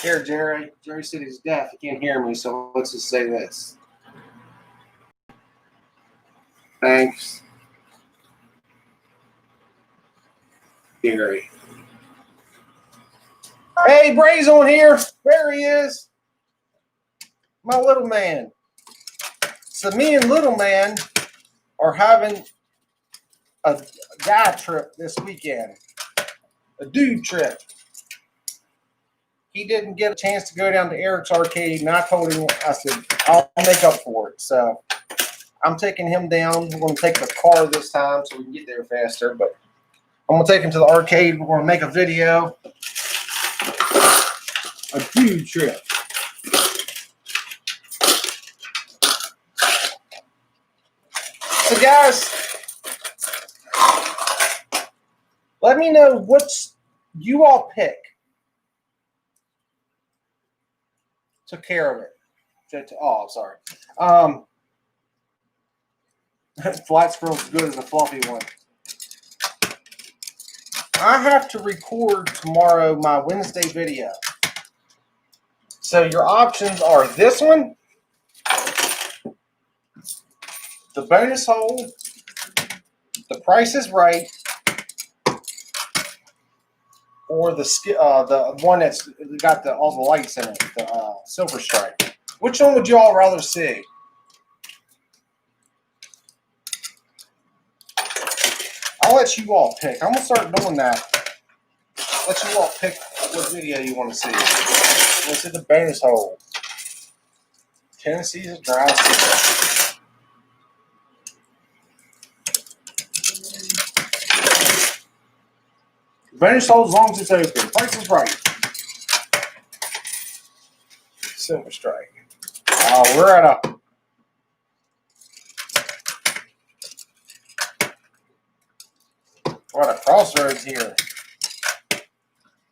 Here, Jerry. Jerry said he's deaf. He can't hear me, so let's just say this. Thanks, Jerry. Hey, Bray's on here. There he is. My little man. So me and little man are having a guy trip this weekend. A dude trip. He didn't get a chance to go down to Eric's arcade, and I told him, I said, I'll make up for it. So I'm taking him down. We're going to take the car this time so we can get there faster. But I'm going to take him to the arcade. We're going to make a video. A dude trip. So guys, let me know what you all pick. Took care of it. Oh, sorry. Flat scroll's good as a fluffy one. I have to record tomorrow my Wednesday video. So your options are this one, the bonus hole, the Price is Right, or the one that's got all the lights in it, the Silver Strike. Which one would you all rather see? I'll let you all pick. I'm gonna start doing that. Let you all pick what video you want to see. Let's hit the bonus hole. Tennessee's a dry season. Bonus hole as long as it's open. Price is Right. Silver Strike. We're at a crossroads here.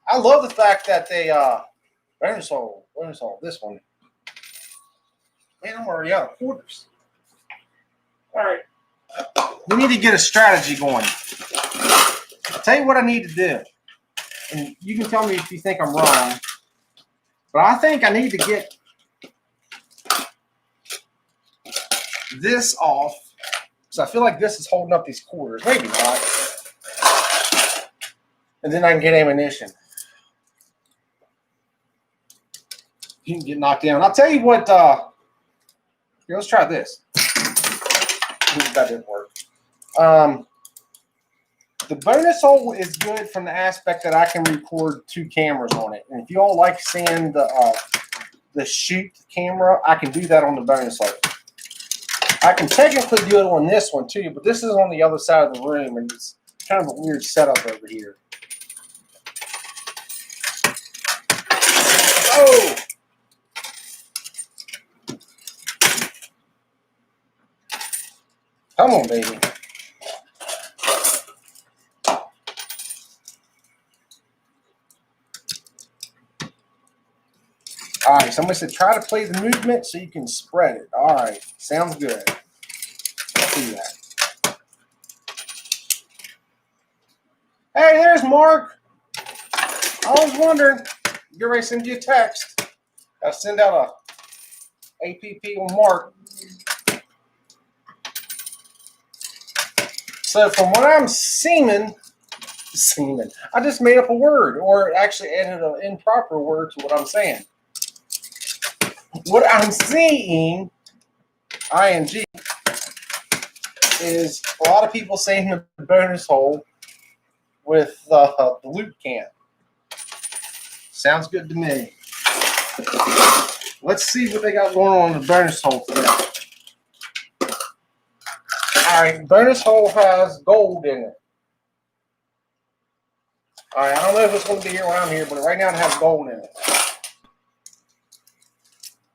I love the fact that they bonus hole, this one. Man, I'm already out of quarters. All right. We need to get a strategy going. I'll tell you what I need to do. And you can tell me if you think I'm wrong. But I think I need to get this off. Because I feel like this is holding up these quarters. Maybe not. And then I can get ammunition. You can get knocked down. I'll tell you what. Here, let's try this. That didn't work. The bonus hole is good from the aspect that I can record 2 cameras on it. And if you all like seeing the shoot camera, I can do that on the bonus hole. I can technically do it on this one too, but this is on the other side of the room, and it's kind of a weird setup over here. Oh! Come on, baby. All right, somebody said try to play the movement so you can spread it. All right, sounds good. Let's do that. Hey, there's Mark. I was wondering. Get ready to send you a text. I'll send out a APP on Mark. So from what I'm seeming, I just made up a word, or actually added an improper word to what I'm saying. What I'm seeing, ing, is a lot of people saying the bonus hole with the loot can. Sounds good to me. Let's see what they got going on in the bonus hole today. All right, bonus hole has gold in it. All right, I don't know if it's going to be here when I'm here, but right now it has gold in it.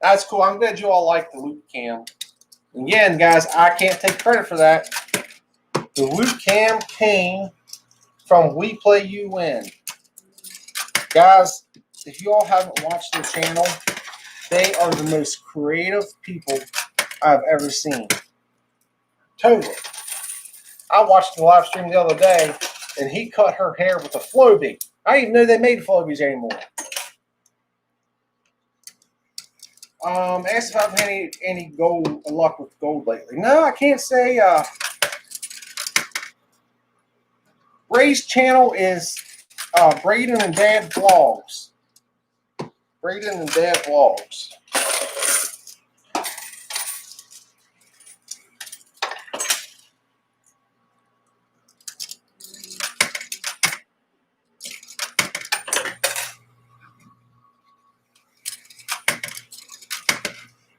That's cool. I'm glad you all like the loop cam. Again, guys, I can't take credit for that. The loop cam came from We Play You Win. Guys, if you all haven't watched their channel, they are the most creative people I've ever seen. Totally. I watched the live stream the other day, and he cut her hair with a Flowbee. I didn't even know they made Flowbees anymore. Asked if I've had any luck with gold lately. No, I can't say. Ray's channel is Braden and Dad Vlogs. Braden and Dad Vlogs.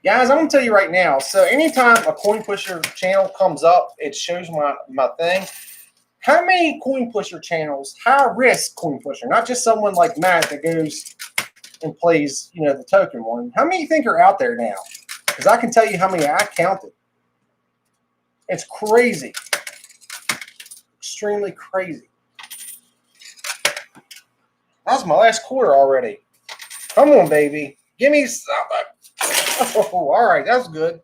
Guys, I'm going to tell you right now. So anytime a coin pusher channel comes up, it shows my thing. How many coin pusher channels, high risk coin pusher, not just someone like Matt that goes and plays, you know, the token one. How many you think are out there now? Because I can tell you how many I counted. It's crazy. Extremely crazy. That was my last quarter already. Come on, baby. Give me something. Oh, all right. That's good.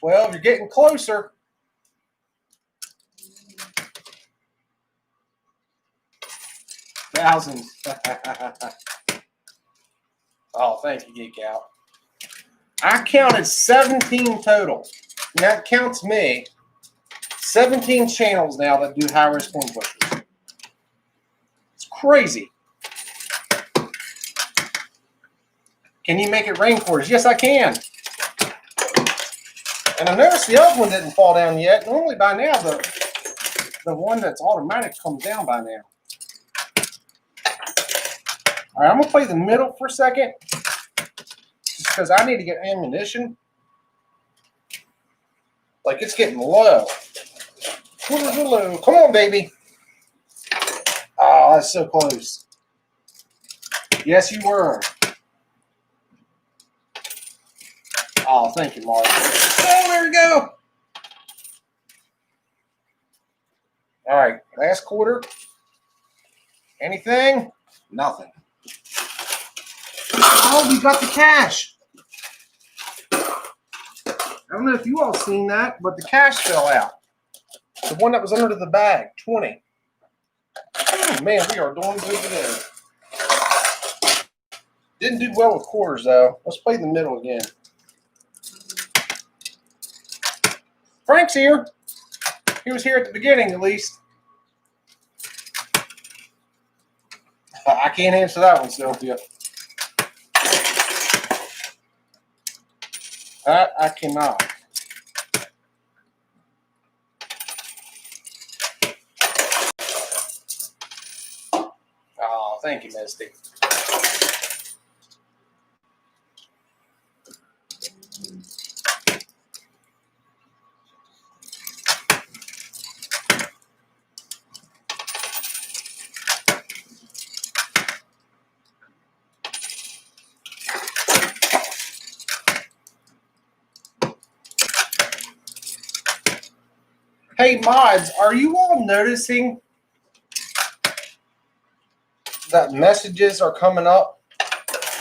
Well, you're getting closer. Thousands. Oh, thank you, Geek Out. I counted 17 total. And that counts me. 17 channels now that do high risk coin pushers. It's crazy. Can you make it rain quarters? Yes, I can. And I noticed the other one didn't fall down yet. Normally by now the one that's automatic comes down by now. All right, I'm going to play the middle for a second. Just because I need to get ammunition. Like, it's getting low. Quarters are low. Come on, baby. Oh, that's so close. Yes, you were. Oh, thank you, Mark. Oh, there we go. All right, last quarter. Anything? Nothing. Oh, we got the cash. I don't know if you all seen that, but the cash fell out. The one that was under the bag, 20. Oh, man, we are doing good today. Didn't do well with quarters, though. Let's play the middle again. Frank's here. He was here at the beginning, at least. I can't answer that one, Sylvia. That I cannot. Oh, thank you, Misty. Hey, mods, are you all noticing that messages are coming up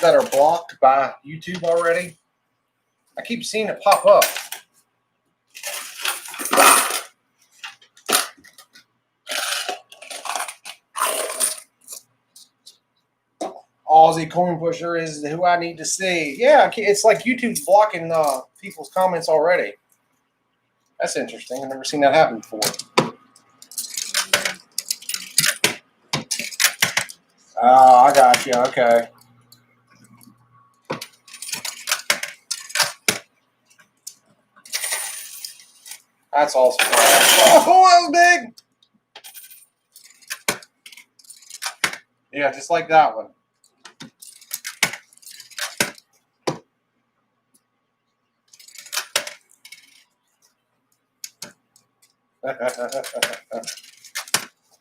that are blocked by YouTube already? I keep seeing it pop up. Aussie Coin Pusher is who I need to see. Yeah, it's like YouTube's blocking people's comments already. That's interesting. I've never seen that happen before. Oh, I got you. Okay. That's awesome. Oh, that was big. Yeah, just like that one.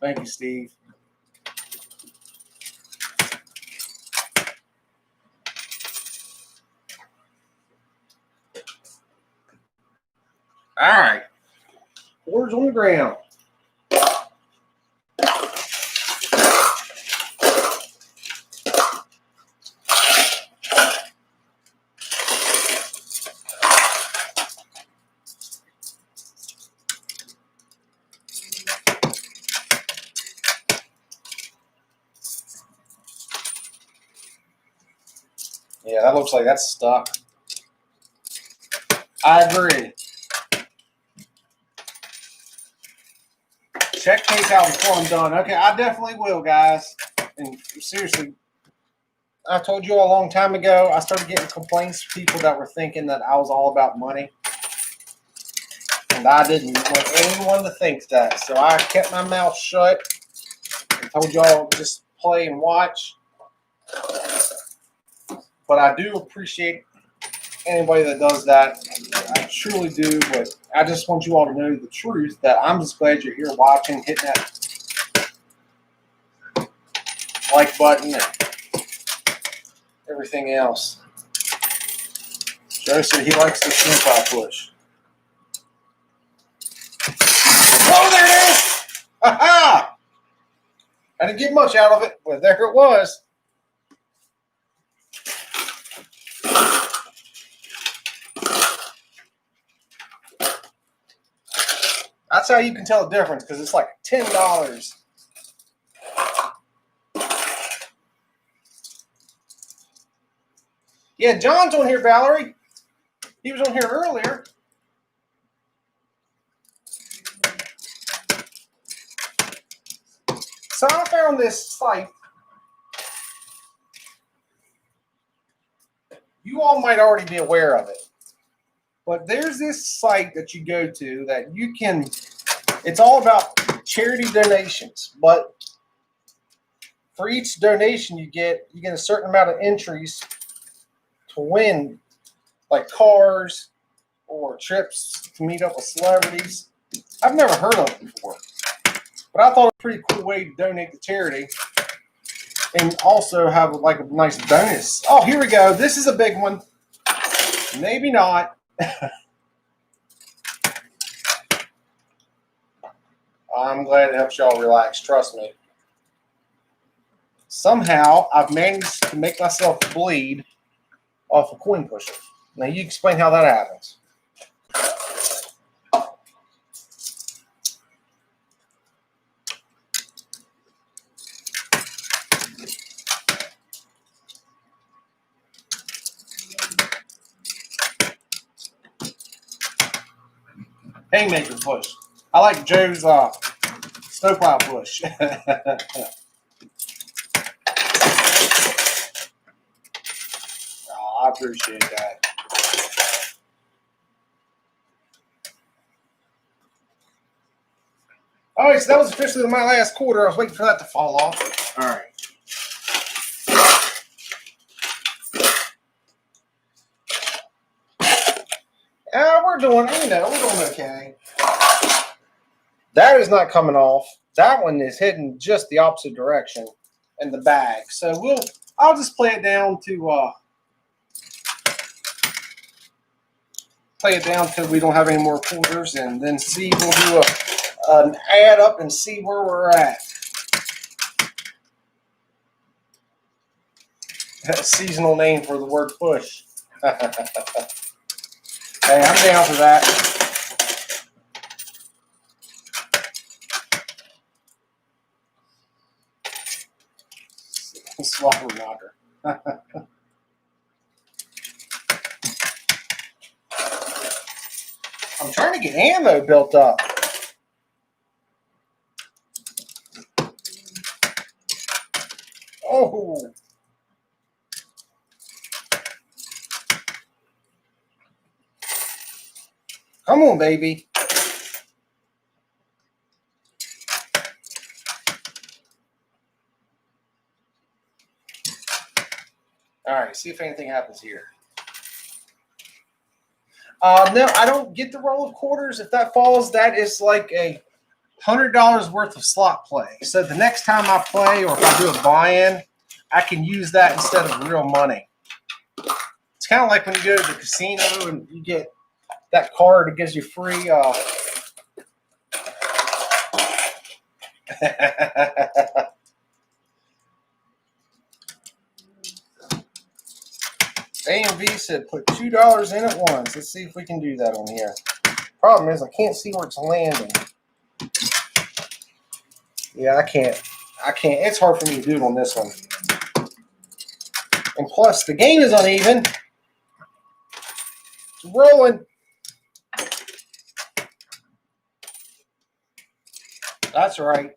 Thank you, Steve. All right. Quarters on the ground. Yeah, that looks like that's stuck. I agree. Check tape out before I'm done. Okay, I definitely will, guys. And seriously, I told you a long time ago, I started getting complaints from people that were thinking that I was all about money. And I didn't want anyone to think that. So I kept my mouth shut and told y'all just play and watch. But I do appreciate anybody that does that. I truly do. But I just want you all to know the truth that I'm just glad you're here watching, hitting that like button and everything else. Joe said he likes the snowplow push. Oh, there it is! Ha-ha! I didn't get much out of it, but there it was. That's how you can tell the difference, because it's like $10. Yeah, John's on here, Valerie. He was on here earlier. So I found this site. You all might already be aware of it. But there's this site that you go to that you can, it's all about charity donations. But for each donation you get a certain amount of entries to win, like cars or trips to meet up with celebrities. I've never heard of it before. But I thought it was a pretty cool way to donate to charity and also have like a nice bonus. Oh, here we go. This is a big one. Maybe not. I'm glad it helps y'all relax. Trust me. Somehow, I've managed to make myself bleed off a coin pusher. Now, you explain how that happens. Haymaker push. I like Joe's snowplow push. Oh, I appreciate that. All right, so that was officially my last quarter. I was waiting for that to fall off. All right. We're doing okay. That is not coming off. That one is heading just the opposite direction in the bag. So I'll just play it down till we don't have any more quarters, and then we'll do an add up and see where we're at. A seasonal name for the word push. Hey, I'm down for that. Slobber knocker. I'm trying to get ammo built up. Oh. Come on, baby. All right, see if anything happens here. No, I don't get the roll of quarters. If that falls, that is like a $100 worth of slot play. So the next time I play, or if I do a buy-in, I can use that instead of real money. It's kind of like when you go to the casino and you get that card that gives you free. A&V said put $2 in at once. Let's see if we can do that on here. Problem is I can't see where it's landing. Yeah, I can't. It's hard for me to do it on this one. And plus, the game is uneven. It's rolling. That's right.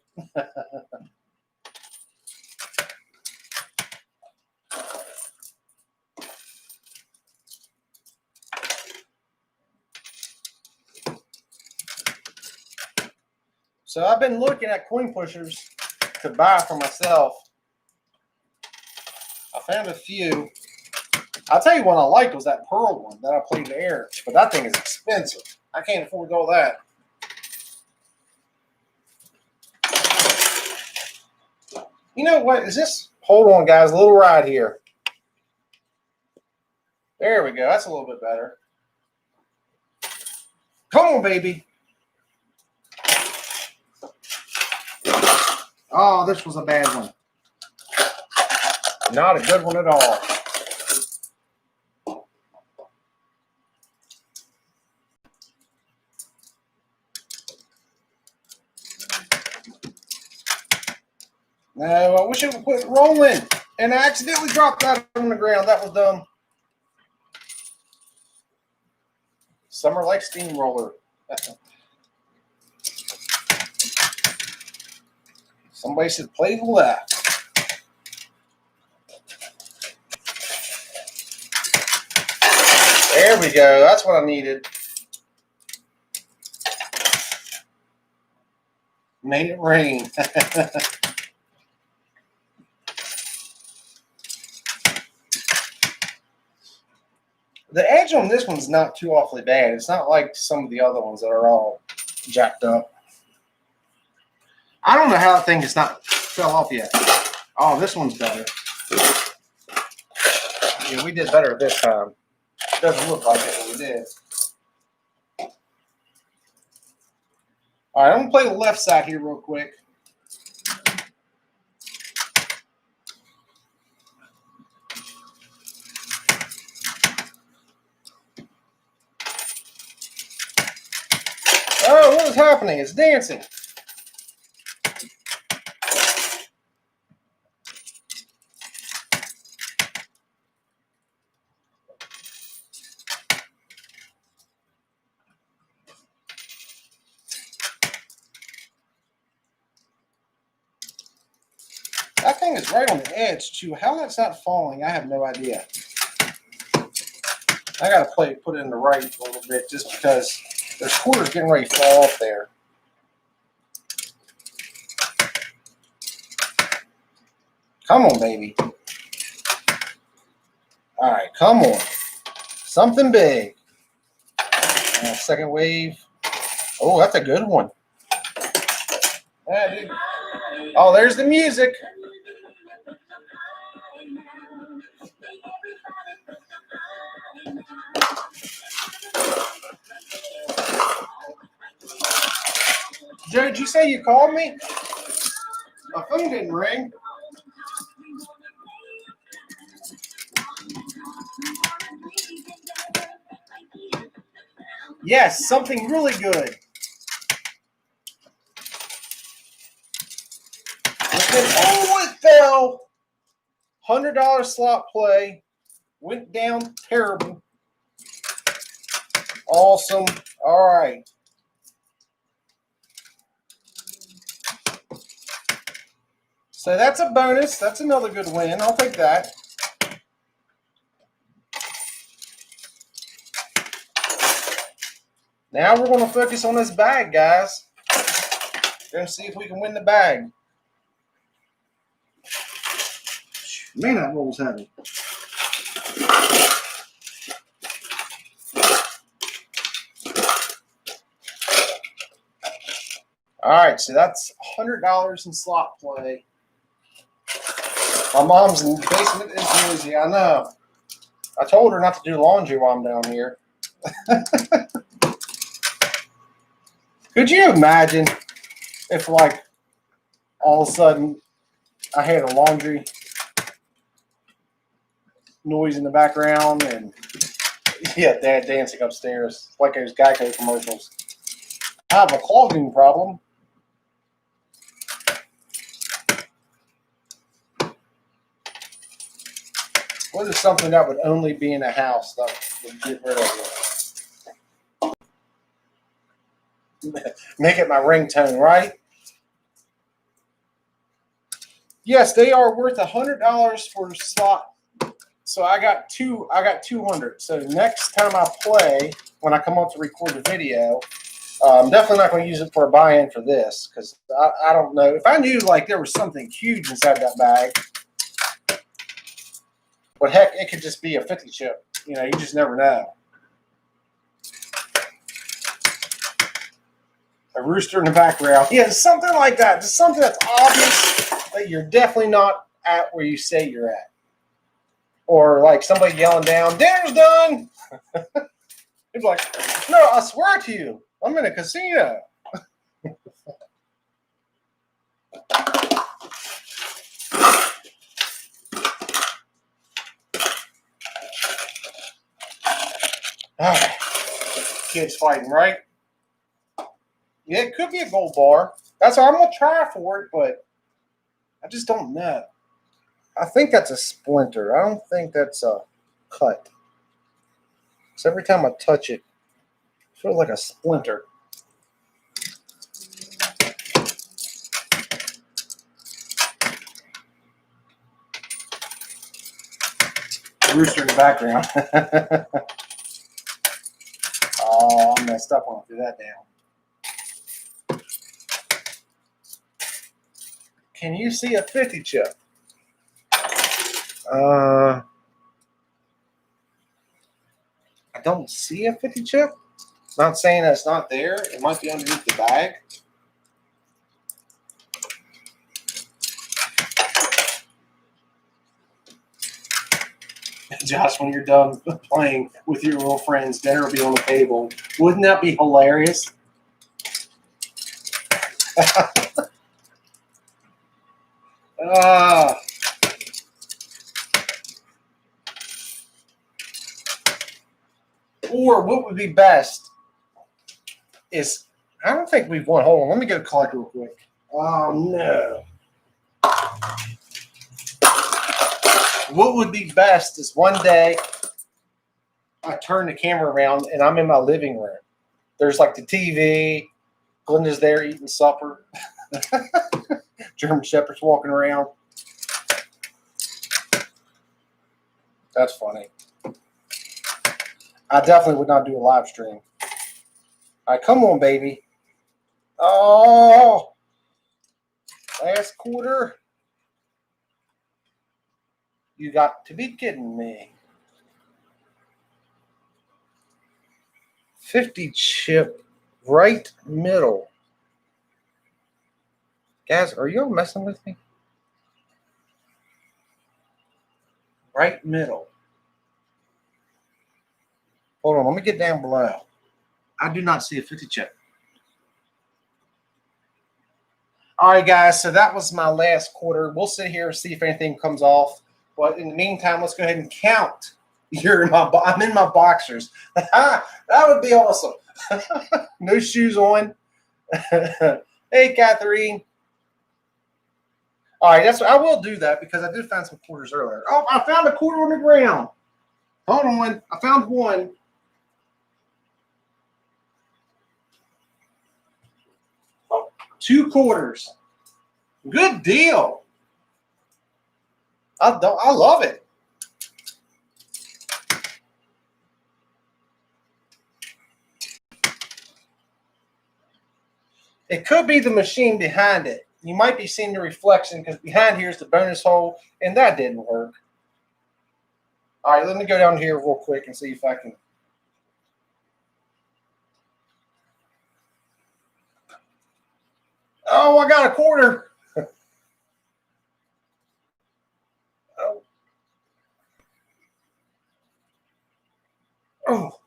So I've been looking at coin pushers to buy for myself. I found a few. I'll tell you one I liked was that pearl one that I played in the air. But that thing is expensive. I can't afford all that. You know what? Is this? Hold on, guys. A little ride here. There we go. That's a little bit better. Come on, baby. Oh, this was a bad one. Not a good one at all. No, I wish it would quit rolling. And I accidentally dropped that on the ground. That was dumb. Summer like steamroller. Somebody should play the left. There we go. That's what I needed. Made it rain. The edge on this one's not too awfully bad. It's not like some of the other ones that are all jacked up. I don't know how that thing has not fell off yet. Oh, this one's better. Yeah, we did better this time. It doesn't look like it, but we did. All right, I'm going to play the left side here real quick. Oh, what is happening? It's dancing. That thing is right on the edge, too. How that's not falling, I have no idea. I got to put it in the right a little bit just because there's quarters getting ready to fall off there. Come on, baby. All right, come on. Something big. Second wave. Oh, that's a good one. Yeah, dude. Oh, there's the music. Joe, did you say you called me? My phone didn't ring. Yes, something really good. Oh, it fell. $100 slot play. Went down terrible. Awesome. All right. So that's a bonus. That's another good win. I'll take that. Now we're going to focus on this bag, guys. We're going to see if we can win the bag. Man, that roll's heavy. All right, so that's $100 in slot play. My mom's in the basement in Jersey. I know. I told her not to do laundry while I'm down here. Could you imagine if, like, all of a sudden I had a laundry noise in the background and, yeah, Dad dancing upstairs like those Geico commercials. I have a clogging problem. What is something that would only be in a house that would get rid of it? Make it my ringtone, right? Yes, they are worth $100 for the slot. So I got 200. So next time I play, when I come up to record the video, I'm definitely not going to use it for a buy-in for this because I don't know. If I knew like there was something huge inside that bag, but heck, it could just be a 50 chip. You know, you just never know. A rooster in the background. Yeah, something like that. Just something that's obvious that you're definitely not at where you say you're at. Or like somebody yelling down, dinner's done. He's like, no, I swear to you, I'm in a casino. All right. Kids fighting, right? Yeah, it could be a gold bar. That's why I'm going to try for it, but I just don't know. I think that's a splinter. I don't think that's a cut. So every time I touch it, it feels like a splinter. Rooster in the background. Oh, I messed up when I threw that down. Can you see a 50 chip? I don't see a 50 chip. Not saying that it's not there. It might be underneath the bag. Josh, when you're done playing with your little friends, dinner will be on the table. Wouldn't that be hilarious? Or what would be best is, I don't think we've won. Hold on, let me get a clock real quick. Oh, no. What would be best is one day I turn the camera around and I'm in my living room. There's like the TV. Glenda's there eating supper. German Shepherd's walking around. That's funny. I definitely would not do a live stream. All right, come on, baby. Oh, last quarter. You got to be kidding me. 50 chip right middle. Guys, are you all messing with me? Right middle. Hold on, let me get down below. I do not see a 50 chip. All right, guys, so that was my last quarter. We'll sit here and see if anything comes off. But in the meantime, let's go ahead and count. I'm in my boxers. That would be awesome. No shoes on. Hey, Catherine. All right, I will do that because I did find some quarters earlier. Oh, I found a quarter on the ground. Hold on. I found one. Oh, 2 quarters. Good deal. I love it. It could be the machine behind it. You might be seeing the reflection because behind here is the bonus hole, and that didn't work. All right, let me go down here real quick and see if I can. I got a quarter. Oh. Oh.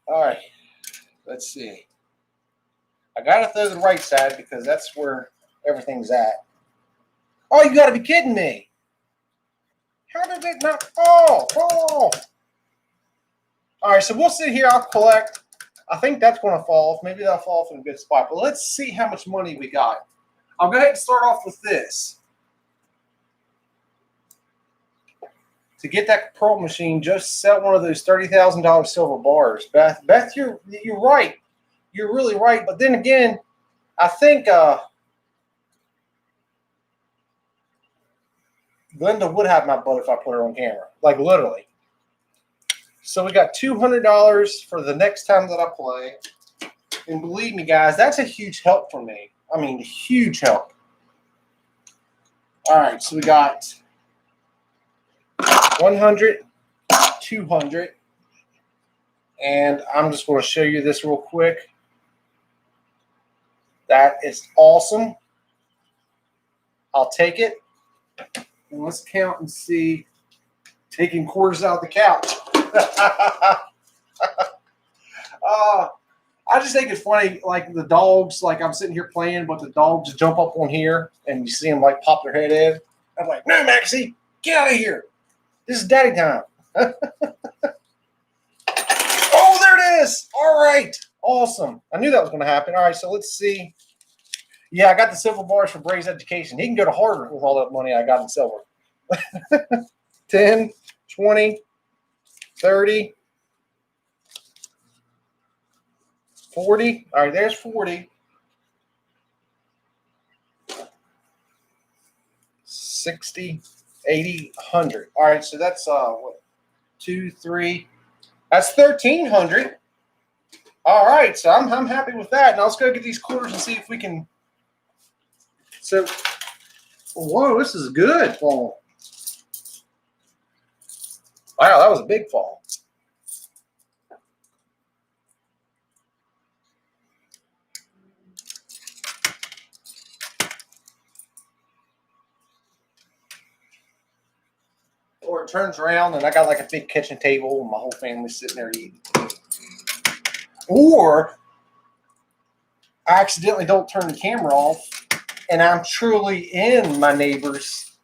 All right. Let's see. I got to throw the right side because that's where everything's at. Oh, you got to be kidding me. How did it not fall? Oh. All right, so we'll sit here. I'll collect. I think that's going to fall off. Maybe that'll fall off in a good spot. But let's see how much money we got. I'll go ahead and start off with this. To get that pearl machine, just sell one of those $30,000 silver bars. Beth, you're right. You're really right. But then again, I think Glenda would have my butt if I put her on camera. Like, literally. So we got $200 for the next time that I play. And believe me, guys, that's a huge help for me. I mean, huge help. All right, so we got 100, 200. And I'm just going to show you this real quick. That is awesome. I'll take it. And let's count and see. Taking quarters out of the couch. I just think it's funny, like the dogs, like I'm sitting here playing, but the dogs jump up on here and you see them like pop their head in. I'm like, no, Maxie, get out of here. This is daddy time. Oh, there it is. All right. Awesome. I knew that was going to happen. All right, so let's see. Yeah, I got the silver bars for Bray's education. He can go to Harvard with all that money I got in silver. 10, 20, 30, 40. All right, there's 40. 60, 80, 100. All right, so that's what? 2, 3. That's 1,300. All right, so I'm happy with that. Now let's go get these quarters and see if we can. So, whoa, this is good fall. Wow, that was a big fall. Or it turns around and I got like a big kitchen table and my whole family's sitting there eating. Or I accidentally don't turn the camera off and I'm truly in my neighbor's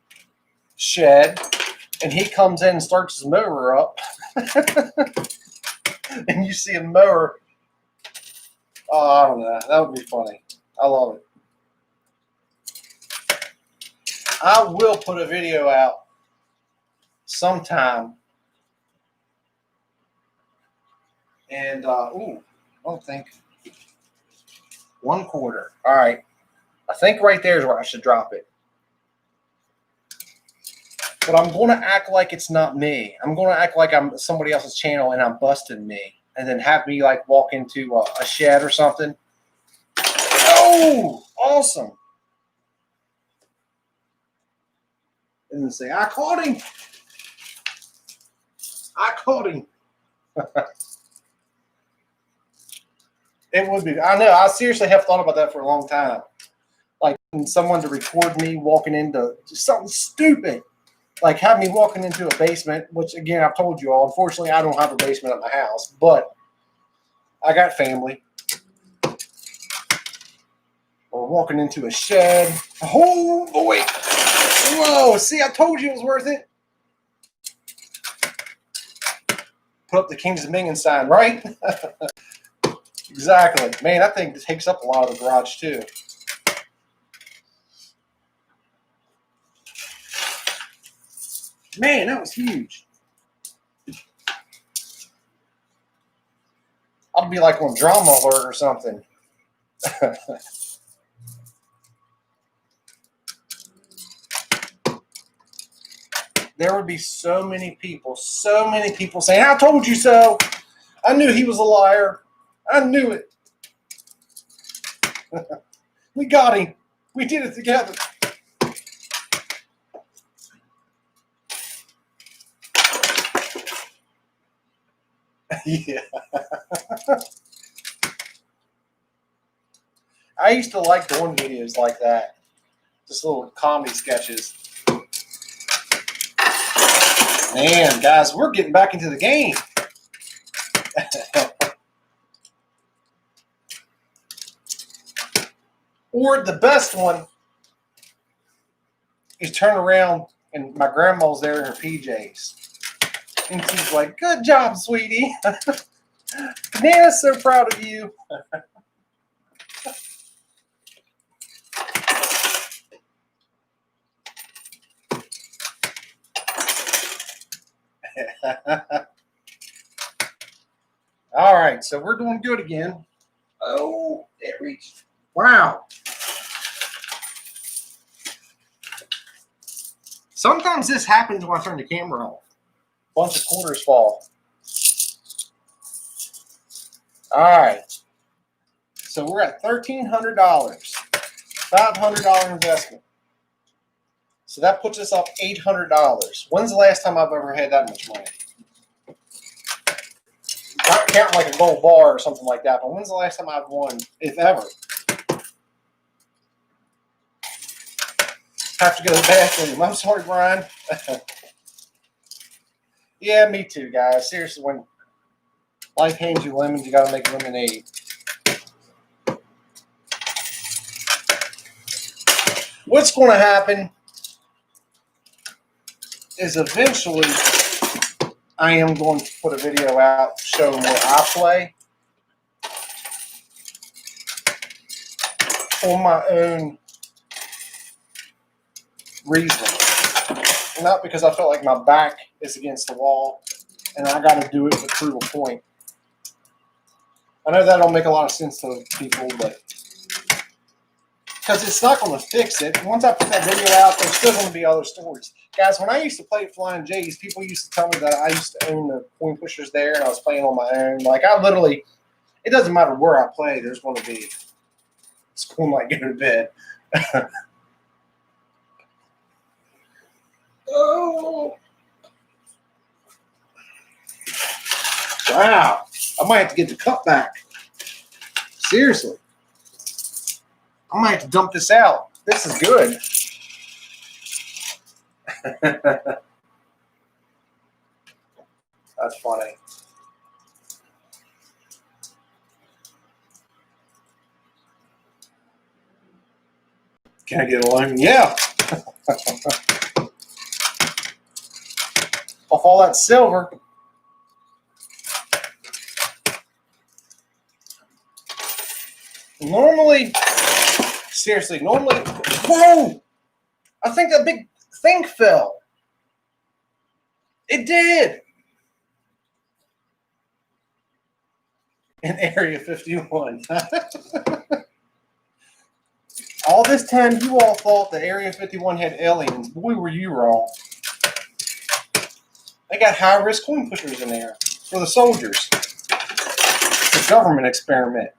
shed and he comes in and starts his mower up. And you see a mower. Oh, I don't know. That would be funny. I love it. I will put a video out sometime. And, ooh, I don't think. 1 quarter. All right. I think right there is where I should drop it. But I'm going to act like it's not me. I'm going to act like I'm somebody else's channel and I'm busting me. And then have me like walk into a shed or something. Oh, awesome. And then say, I caught him. I caught him. It would be. I know. I seriously have thought about that for a long time. Like someone to record me walking into just something stupid. Like have me walking into a basement, which again, I've told you all, unfortunately, I don't have a basement at my house, but I got family. Or walking into a shed. Oh, boy. Whoa. See, I told you it was worth it. Put up the Kings Dominion sign, right? Exactly. Man, that thing takes up a lot of the garage, too. Man, that was huge. I'll be like on Drama Alert or something. There would be so many people saying, I told you so. I knew he was a liar. I knew it. We got him. We did it together. Yeah. I used to like doing videos like that. Just little comedy sketches. Man, guys, we're getting back into the game. Or the best one is turn around and my grandma's there in her PJs. And she's like, good job, sweetie. Nana's so proud of you. All right, so we're doing good again. Oh, it reached. Wow. Sometimes this happens when I turn the camera off. Bunch of quarters fall. All right. So we're at $1,300. $500 investment. So that puts us up $800. When's the last time I've ever had that much money? Not counting like a gold bar or something like that, but when's the last time I've won, if ever? Have to go to the bathroom. I'm sorry, Brian. Yeah, me too, guys. Seriously, when life hands you lemons, you got to make lemonade. What's going to happen is eventually I am going to put a video out showing where I play on my own reason. Not because I felt like my back is against the wall and I got to do it to prove a point. I know that don't make a lot of sense to people, but because it's not going to fix it. Once I put that video out, there's still going to be other stories. Guys, when I used to play at Flying J's, people used to tell me that I used to own the coin pushers there and I was playing on my own. Like, I literally, it doesn't matter where I play, there's going to be, this coin might go to bed. Oh. Wow. I might have to get the cup back. Seriously. I might have to dump this out. This is good. That's funny. Can I get a loan? Yeah. Off all that silver. Normally, seriously, whoa! I think that big thing fell. It did. In Area 51. All this time, you all thought that Area 51 had aliens. Boy, were you wrong. They got high-risk coin pushers in there for the soldiers. It's a government experiment.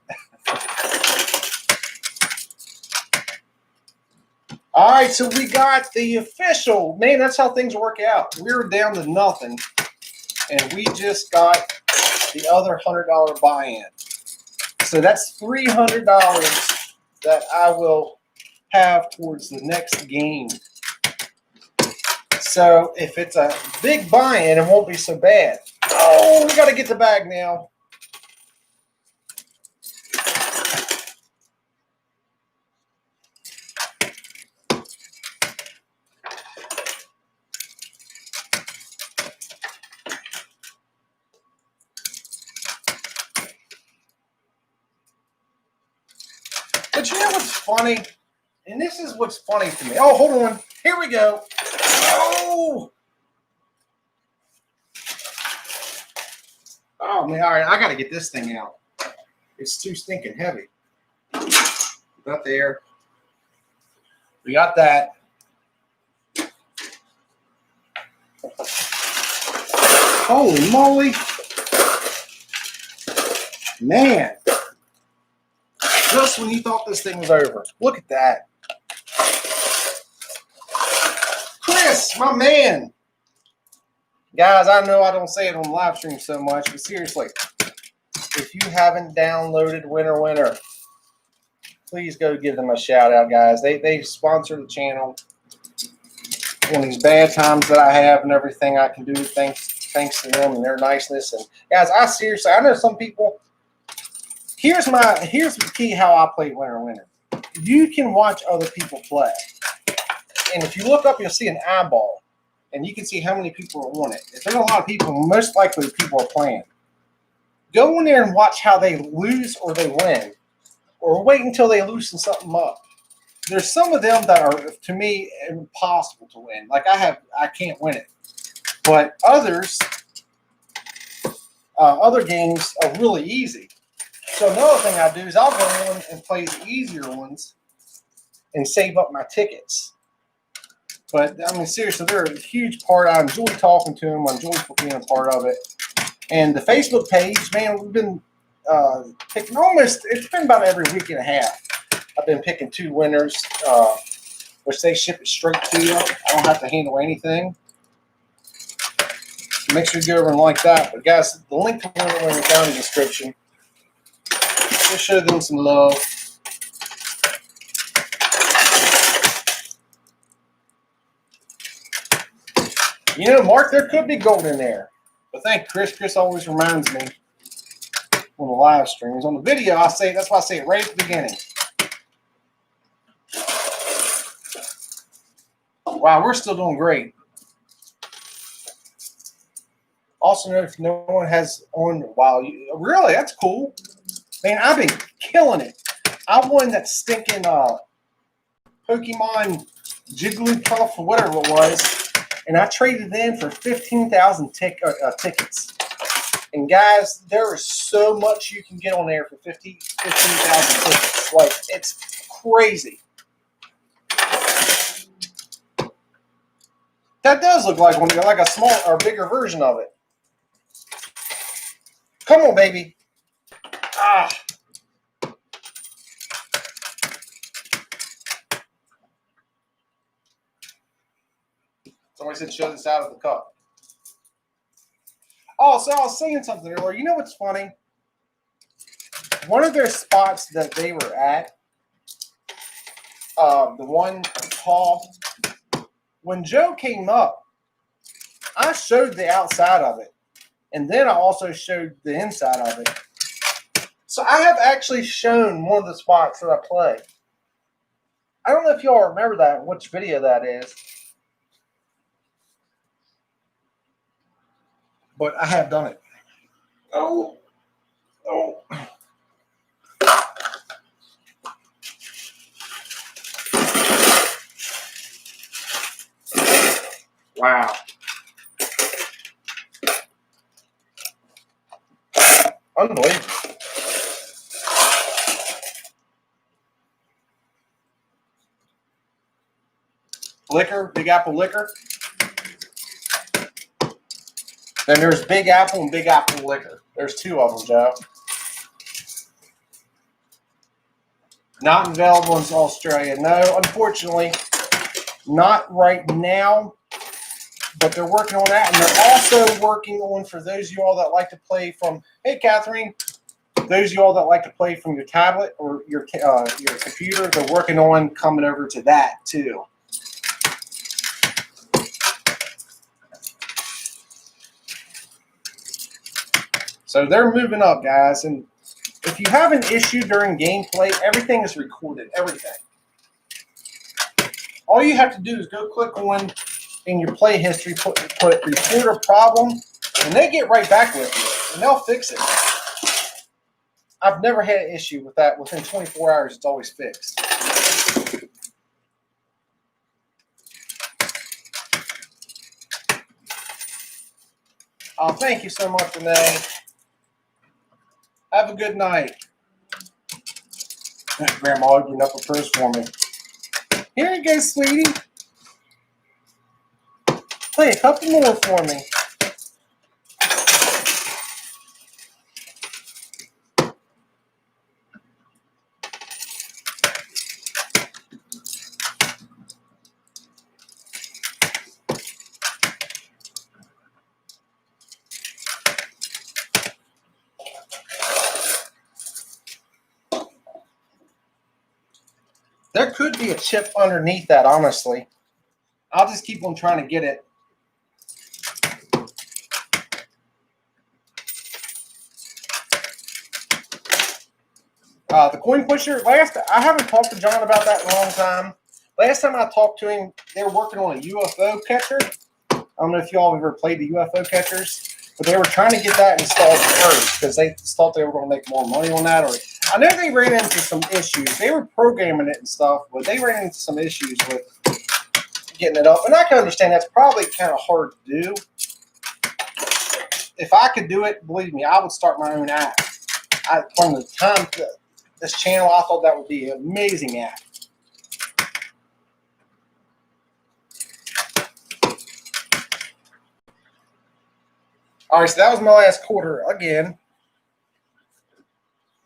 All right, so we got the official. Man, that's how things work out. We were down to nothing, and we just got the other $100 buy-in. So that's $300 that I will have towards the next game. So if it's a big buy-in, it won't be so bad. Oh, we got to get the bag now. But you know what's funny? And this is what's funny to me. Oh, hold on. Here we go. Oh! Oh, man. All right. I got to get this thing out. It's too stinking heavy. Got there. We got that. Holy moly. Man. Just when you thought this thing was over. Look at that. Chris, my man. Guys, I know I don't say it on live stream so much, but seriously, if you haven't downloaded Winner Winner, please go give them a shout out, guys. They sponsor the channel. In these bad times that I have and everything I can do, thanks to them and their niceness. And guys, I know some people. Here's the key how I play Winter. You can watch other people play, and if you look up, you'll see an eyeball, and you can see how many people are on it. If there's a lot of people, most likely people are playing. Go in there and watch how they lose or they win, or wait until they loosen something up. There's some of them that are, to me, impossible to win. Like I can't win it. But others, other games are really easy. So another thing I do is I'll go in and play the easier ones and save up my tickets. But I mean, seriously, they're a huge part. I enjoy talking to them. I enjoy being a part of it. And the Facebook page, man, we've been picking it's been about every week and a half. I've been picking 2 winners, which they ship it straight to you. I don't have to handle anything. Make sure you go over and like that. But guys, the link to the winner is down in the description. Just show them some love. You know, Mark, there could be gold in there. But thank Chris. Chris always reminds me on the live streams. On the video, that's why I say it right at the beginning. Wow, we're still doing great. Also, note if no one has on, wow, really, that's cool. Man, I've been killing it. I won that stinking Pokemon Jigglypuff or whatever it was, and I traded it in for 15,000 tickets. And guys, there is so much you can get on there for 15,000 tickets. Like, it's crazy. That does look like a small or bigger version of it. Come on, baby. Ah. Somebody said show this out of the cup. Oh, so I was saying something earlier. You know what's funny? One of their spots that they were at, the one call, when Joe came up, I showed the outside of it. And then I also showed the inside of it. So I have actually shown one of the spots that I play. I don't know if y'all remember that, which video that is. But I have done it. Oh. Wow. Unbelievable. Liquor, Big Apple liquor. Then there's Big Apple and Big Apple liquor. There's 2 of them, Joe. Not available in Australia. No, unfortunately, not right now. But they're working on that, and they're also working on, for those of you all that like to play from, hey, Catherine, those of you all that like to play from your tablet or your computer, they're working on coming over to that too. So they're moving up, guys. And if you have an issue during gameplay, everything is recorded, everything. All you have to do is go click on in your play history, put report a problem, and they get right back with you, and they'll fix it. I've never had an issue with that. Within 24 hours, it's always fixed. Oh, thank you so much, Renee. Have a good night. Grandma opened up a purse for me. Here you go, sweetie. Play a couple more for me. There could be a chip underneath that, honestly. I'll just keep on trying to get it. The coin pusher, I haven't talked to John about that in a long time. Last time I talked to him, they were working on a UFO catcher. I don't know if you all ever played the UFO catchers, but they were trying to get that installed first because they thought they were going to make more money on that. Or I know they ran into some issues. They were programming it and stuff, but they ran into some issues with getting it up. And I can understand that's probably kind of hard to do. If I could do it, believe me, I would start my own app. From the time this channel, I thought that would be an amazing app. All right, so that was my last quarter again.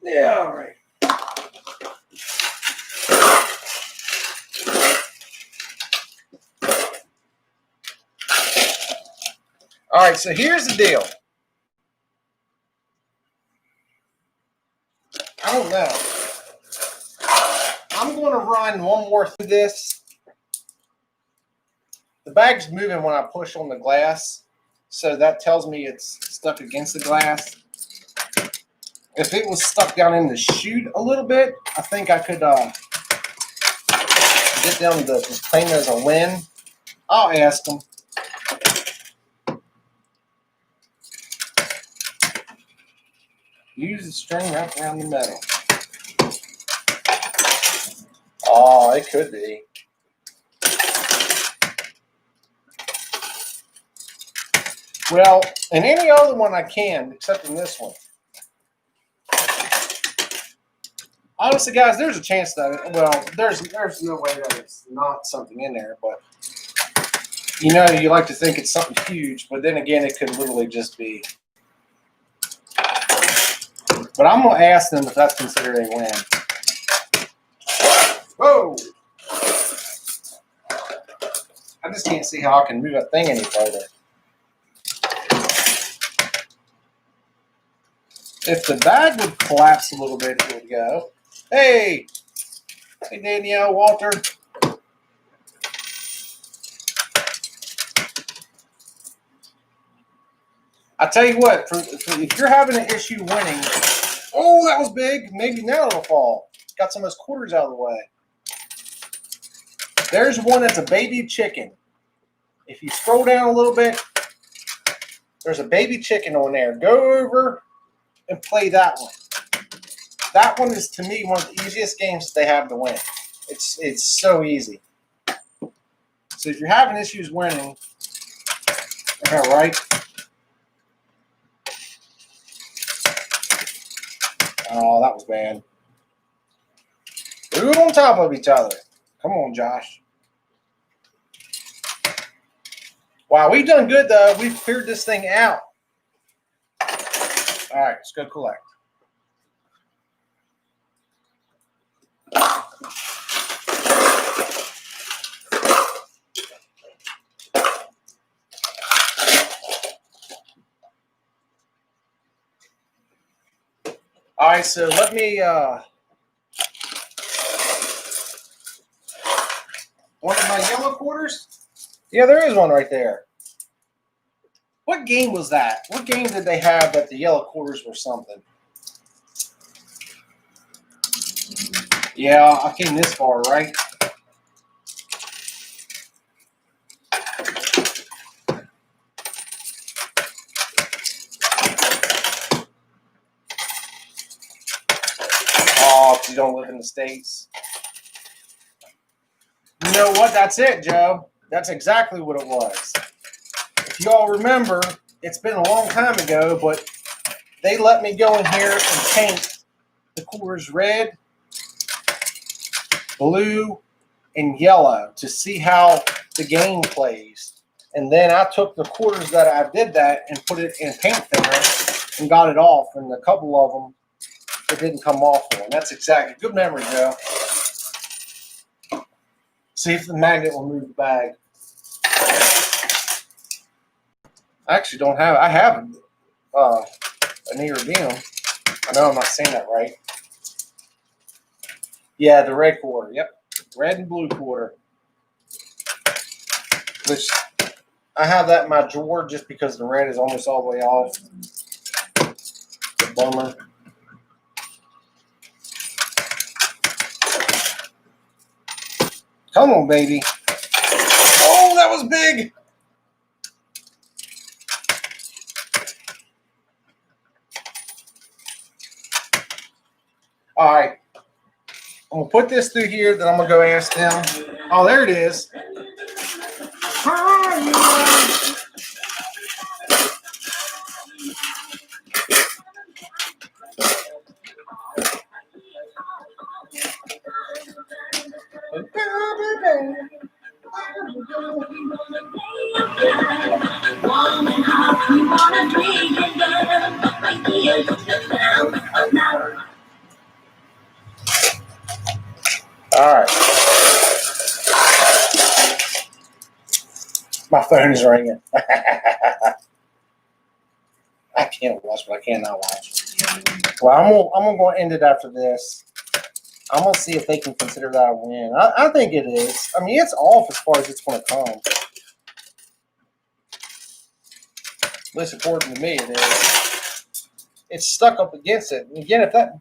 Yeah, all right. All right, so here's the deal. I don't know. I'm going to run one more through this. The bag's moving when I push on the glass, so that tells me it's stuck against the glass. If it was stuck down in the chute a little bit, I think I could get down to as plain as a win. I'll ask them. Use the string wrapped around the metal. Oh, it could be. Well, in any other one I can, except in this one. Honestly, guys, there's a chance that, well, there's no way that it's not something in there, but you know, you like to think it's something huge, but then again, it could literally just be. But I'm going to ask them if that's considered a win. Whoa! I just can't see how I can move that thing any further. If the bag would collapse a little bit, it would go. Hey! Hey, Danielle, Walter. I tell you what, if you're having an issue winning, oh, that was big. Maybe now it'll fall. Got some of those quarters out of the way. There's one that's a baby chicken. If you scroll down a little bit, there's a baby chicken on there. Go over and play that one. That one is, to me, one of the easiest games that they have to win. It's so easy. So if you're having issues winning, all right. Oh, that was bad. Move on top of each other. Come on, Josh. Wow, we've done good, though. We've cleared this thing out. All right, let's go collect. All right, so let me, one of my yellow quarters? Yeah, there is one right there. What game was that? What game did they have that the yellow quarters were something? Yeah, I came this far, right? Oh, if you don't live in the States. You know what? That's it, Joe. That's exactly what it was. If you all remember, it's been a long time ago, but they let me go in here and paint the quarters red, blue, and yellow to see how the game plays. And then I took the quarters that I did that and put it in paint thinner and got it off. And a couple of them, it didn't come off on. That's exactly. Good memory, Joe. See if the magnet will move the bag. I actually don't have, I have an iridium. I know I'm not saying that right. Yeah, the red quarter, yep. Red and blue quarter. Which I have that in my drawer just because the red is almost all the way off. It's a bummer. Come on, baby. Oh, that was big. All right. I'm going to put this through here, then I'm going to go ask them. Oh, there it is. All right. My phone is ringing. I can't watch, but I cannot watch. Well, I'm gonna go end it after this. I'm gonna see if they can consider that a win. I think it is. I mean, it's off as far as it's gonna come. At least according to me, it is. It's stuck up against it. And again, if that,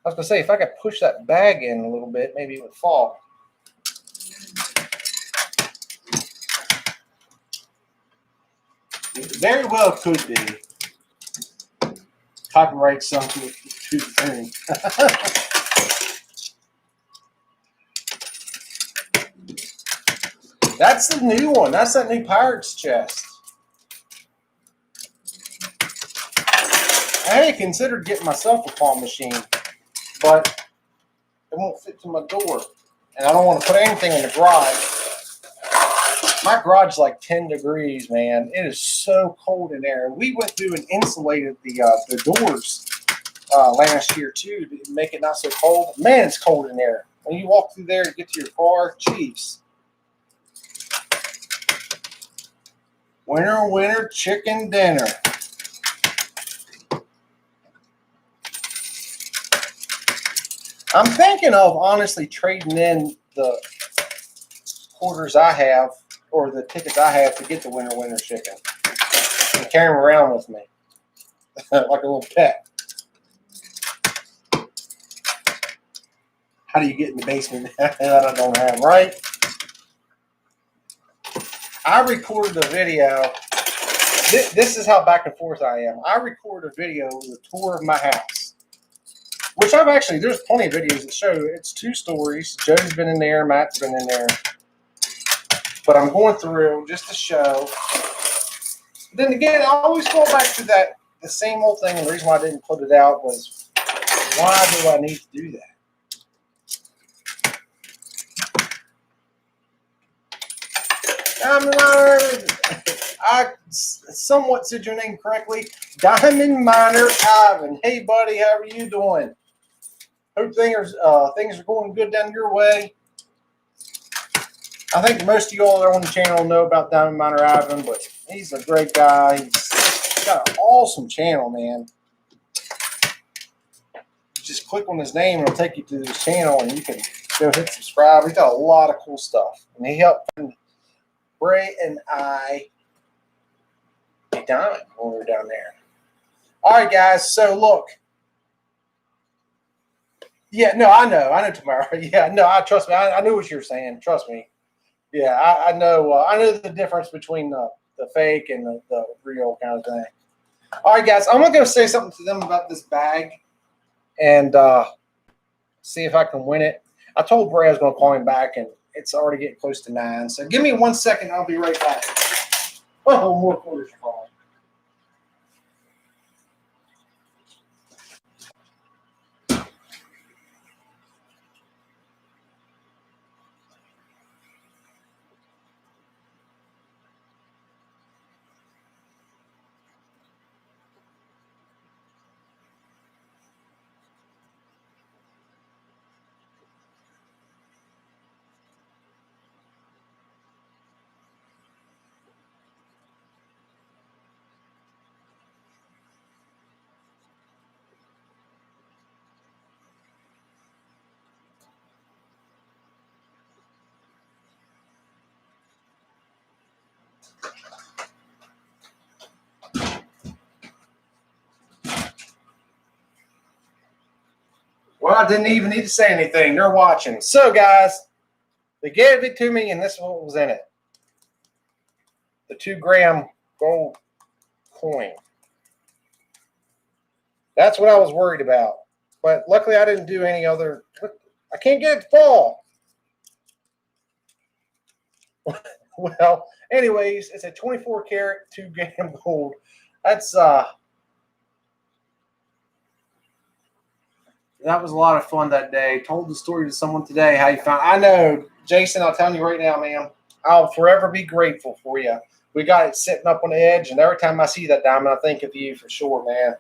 I was gonna say if I could push that bag in a little bit, maybe it would fall. It very well could be. Copyright something to the thing. That's the new one. That's that new Pirate's chest. I had considered getting myself a claw machine, but it won't fit to my door. And I don't want to put anything in the garage. My garage is like 10 degrees, man. It is so cold in there. We went through and insulated the doors last year, too, to make it not so cold. Man, it's cold in there. When you walk through there to get to your car, jeez. Winter, winter, chicken dinner. I'm thinking of honestly trading in the quarters I have or the tickets I have to get the winter, winter chicken and carry them around with me like a little pet. How do you get in the basement that I don't have, right? I recorded a video. This is how back and forth I am. I recorded a video of a tour of my house, which I've actually, there's plenty of videos that show it's 2 stories. Joe's been in there, Matt's been in there. But I'm going through just to show. Then again, I always go back to the same old thing. And the reason why I didn't put it out was, why do I need to do that? I somewhat said your name correctly. Diamond Miner Ivan. Hey, buddy, how are you doing? Hope things are going good down your way. I think most of you all that are on the channel know about Diamond Miner Ivan, but he's a great guy. He's got an awesome channel, man. Just click on his name and it'll take you to his channel and you can go hit subscribe. He's got a lot of cool stuff. And he helped Bray and I a diamond when we were down there. All right, guys. So look. Yeah, no, I know tomorrow. Yeah, no, trust me. I knew what you were saying. Trust me. Yeah, I know. I know the difference between the fake and the real kind of thing. All right, guys. I'm gonna go say something to them about this bag and see if I can win it. I told Bray I was gonna call him back, and it's already getting close to 9. So give me 1 second. I'll be right back. Oh, more quarters are falling. Well, I didn't even need to say anything. They're watching. So, guys, they gave it to me, and this is what was in it. The 2-gram gold coin. That's what I was worried about. But luckily, I didn't do any other. I can't get it to fall. Well, anyways, it's a 24 karat 2-gram gold. That's that was a lot of fun that day. Told the story to someone today how you found. I know, Jason. I'll tell you right now, man. I'll forever be grateful for you. We got it sitting up on the edge, and every time I see that diamond, I think of you for sure, man.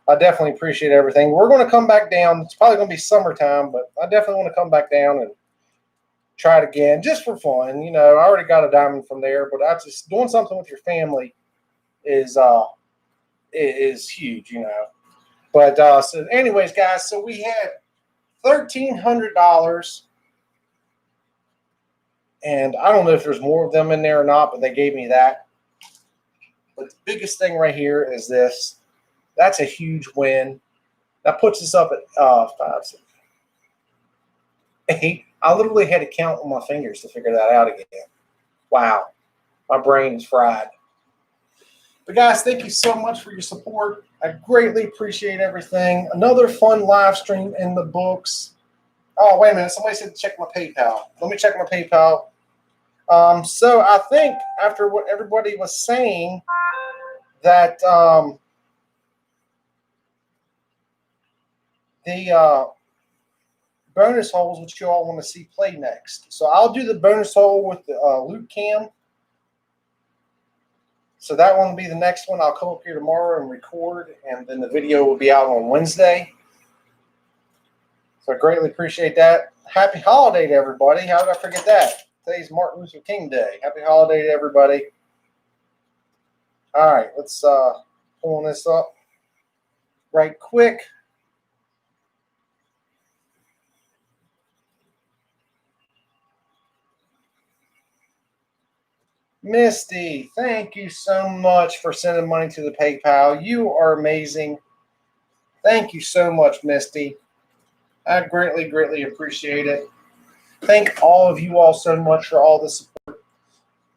I definitely appreciate everything. We're going to come back down. It's probably going to be summertime, but I definitely want to come back down and try it again just for fun. You know, I already got a diamond from there, but I just doing something with your family is huge, you know. But so anyways, guys, so we had $1,300, and I don't know if there's more of them in there or not, but they gave me that. But the biggest thing right here is this. That's a huge win. That puts us up at 5, 6, 8. I literally had to count on my fingers to figure that out again. Wow. My brain is fried. But guys, thank you so much for your support. I greatly appreciate everything. Another fun live stream in the books. Oh, wait a minute. Somebody said to check my PayPal. Let me check my PayPal. So I think after what everybody was saying that the bonus holes, which you all want to see play next. So I'll do the bonus hole with the loop cam. So that one will be the next one. I'll come up here tomorrow and record, and then the video will be out on Wednesday. So I greatly appreciate that. Happy holiday to everybody. How did I forget that? Today's Martin Luther King Day. Happy holiday to everybody. All right, let's pull this up right quick. Misty, thank you so much for sending money to the PayPal. You are amazing. Thank you so much, Misty. I greatly, greatly appreciate it. Thank all of you all so much for all the support.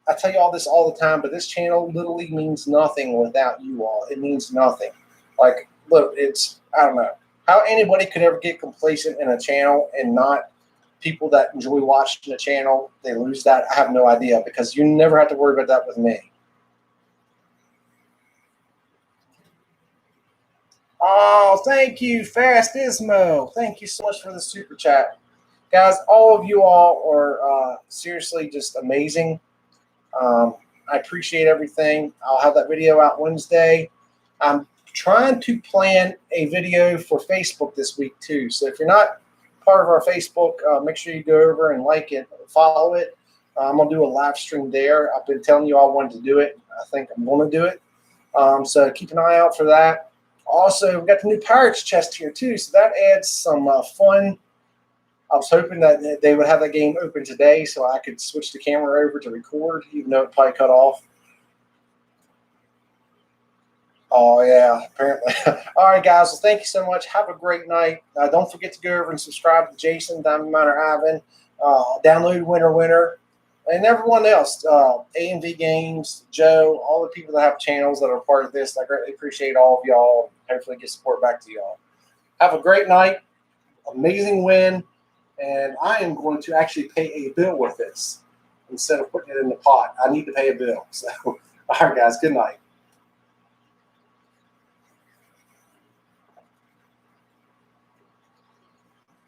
I tell you all this all the time, but this channel literally means nothing without you all. It means nothing. Like, look, I don't know how anybody could ever get complacent in a channel and not people that enjoy watching the channel, they lose that. I have no idea, because you never have to worry about that with me. Oh, thank you, Fast Ismo. Thank you so much for the super chat. Guys, all of you all are seriously just amazing. I appreciate everything. I'll have that video out Wednesday. I'm trying to plan a video for Facebook this week too. So if you're not part of our Facebook, make sure you go over and like it, follow it. I'm going to do a live stream there. I've been telling you all I wanted to do it. I think I'm going to do it. So keep an eye out for that. Also, we got the new Pirates chest here too, so that adds some fun. I was hoping that they would have that game open today so I could switch the camera over to record, even though it probably cut off. Oh, yeah, apparently. All right, guys. Well, thank you so much. Have a great night. Don't forget to go over and subscribe to Jason, Diamond Miner Ivan, download Winner, and everyone else, A&V Games, Joe, all the people that have channels that are part of this. I greatly appreciate all of y'all. Hopefully get support back to y'all. Have a great night. Amazing win. And I am going to actually pay a bill with this instead of putting it in the pot. I need to pay a bill. So, all right, guys. Good night.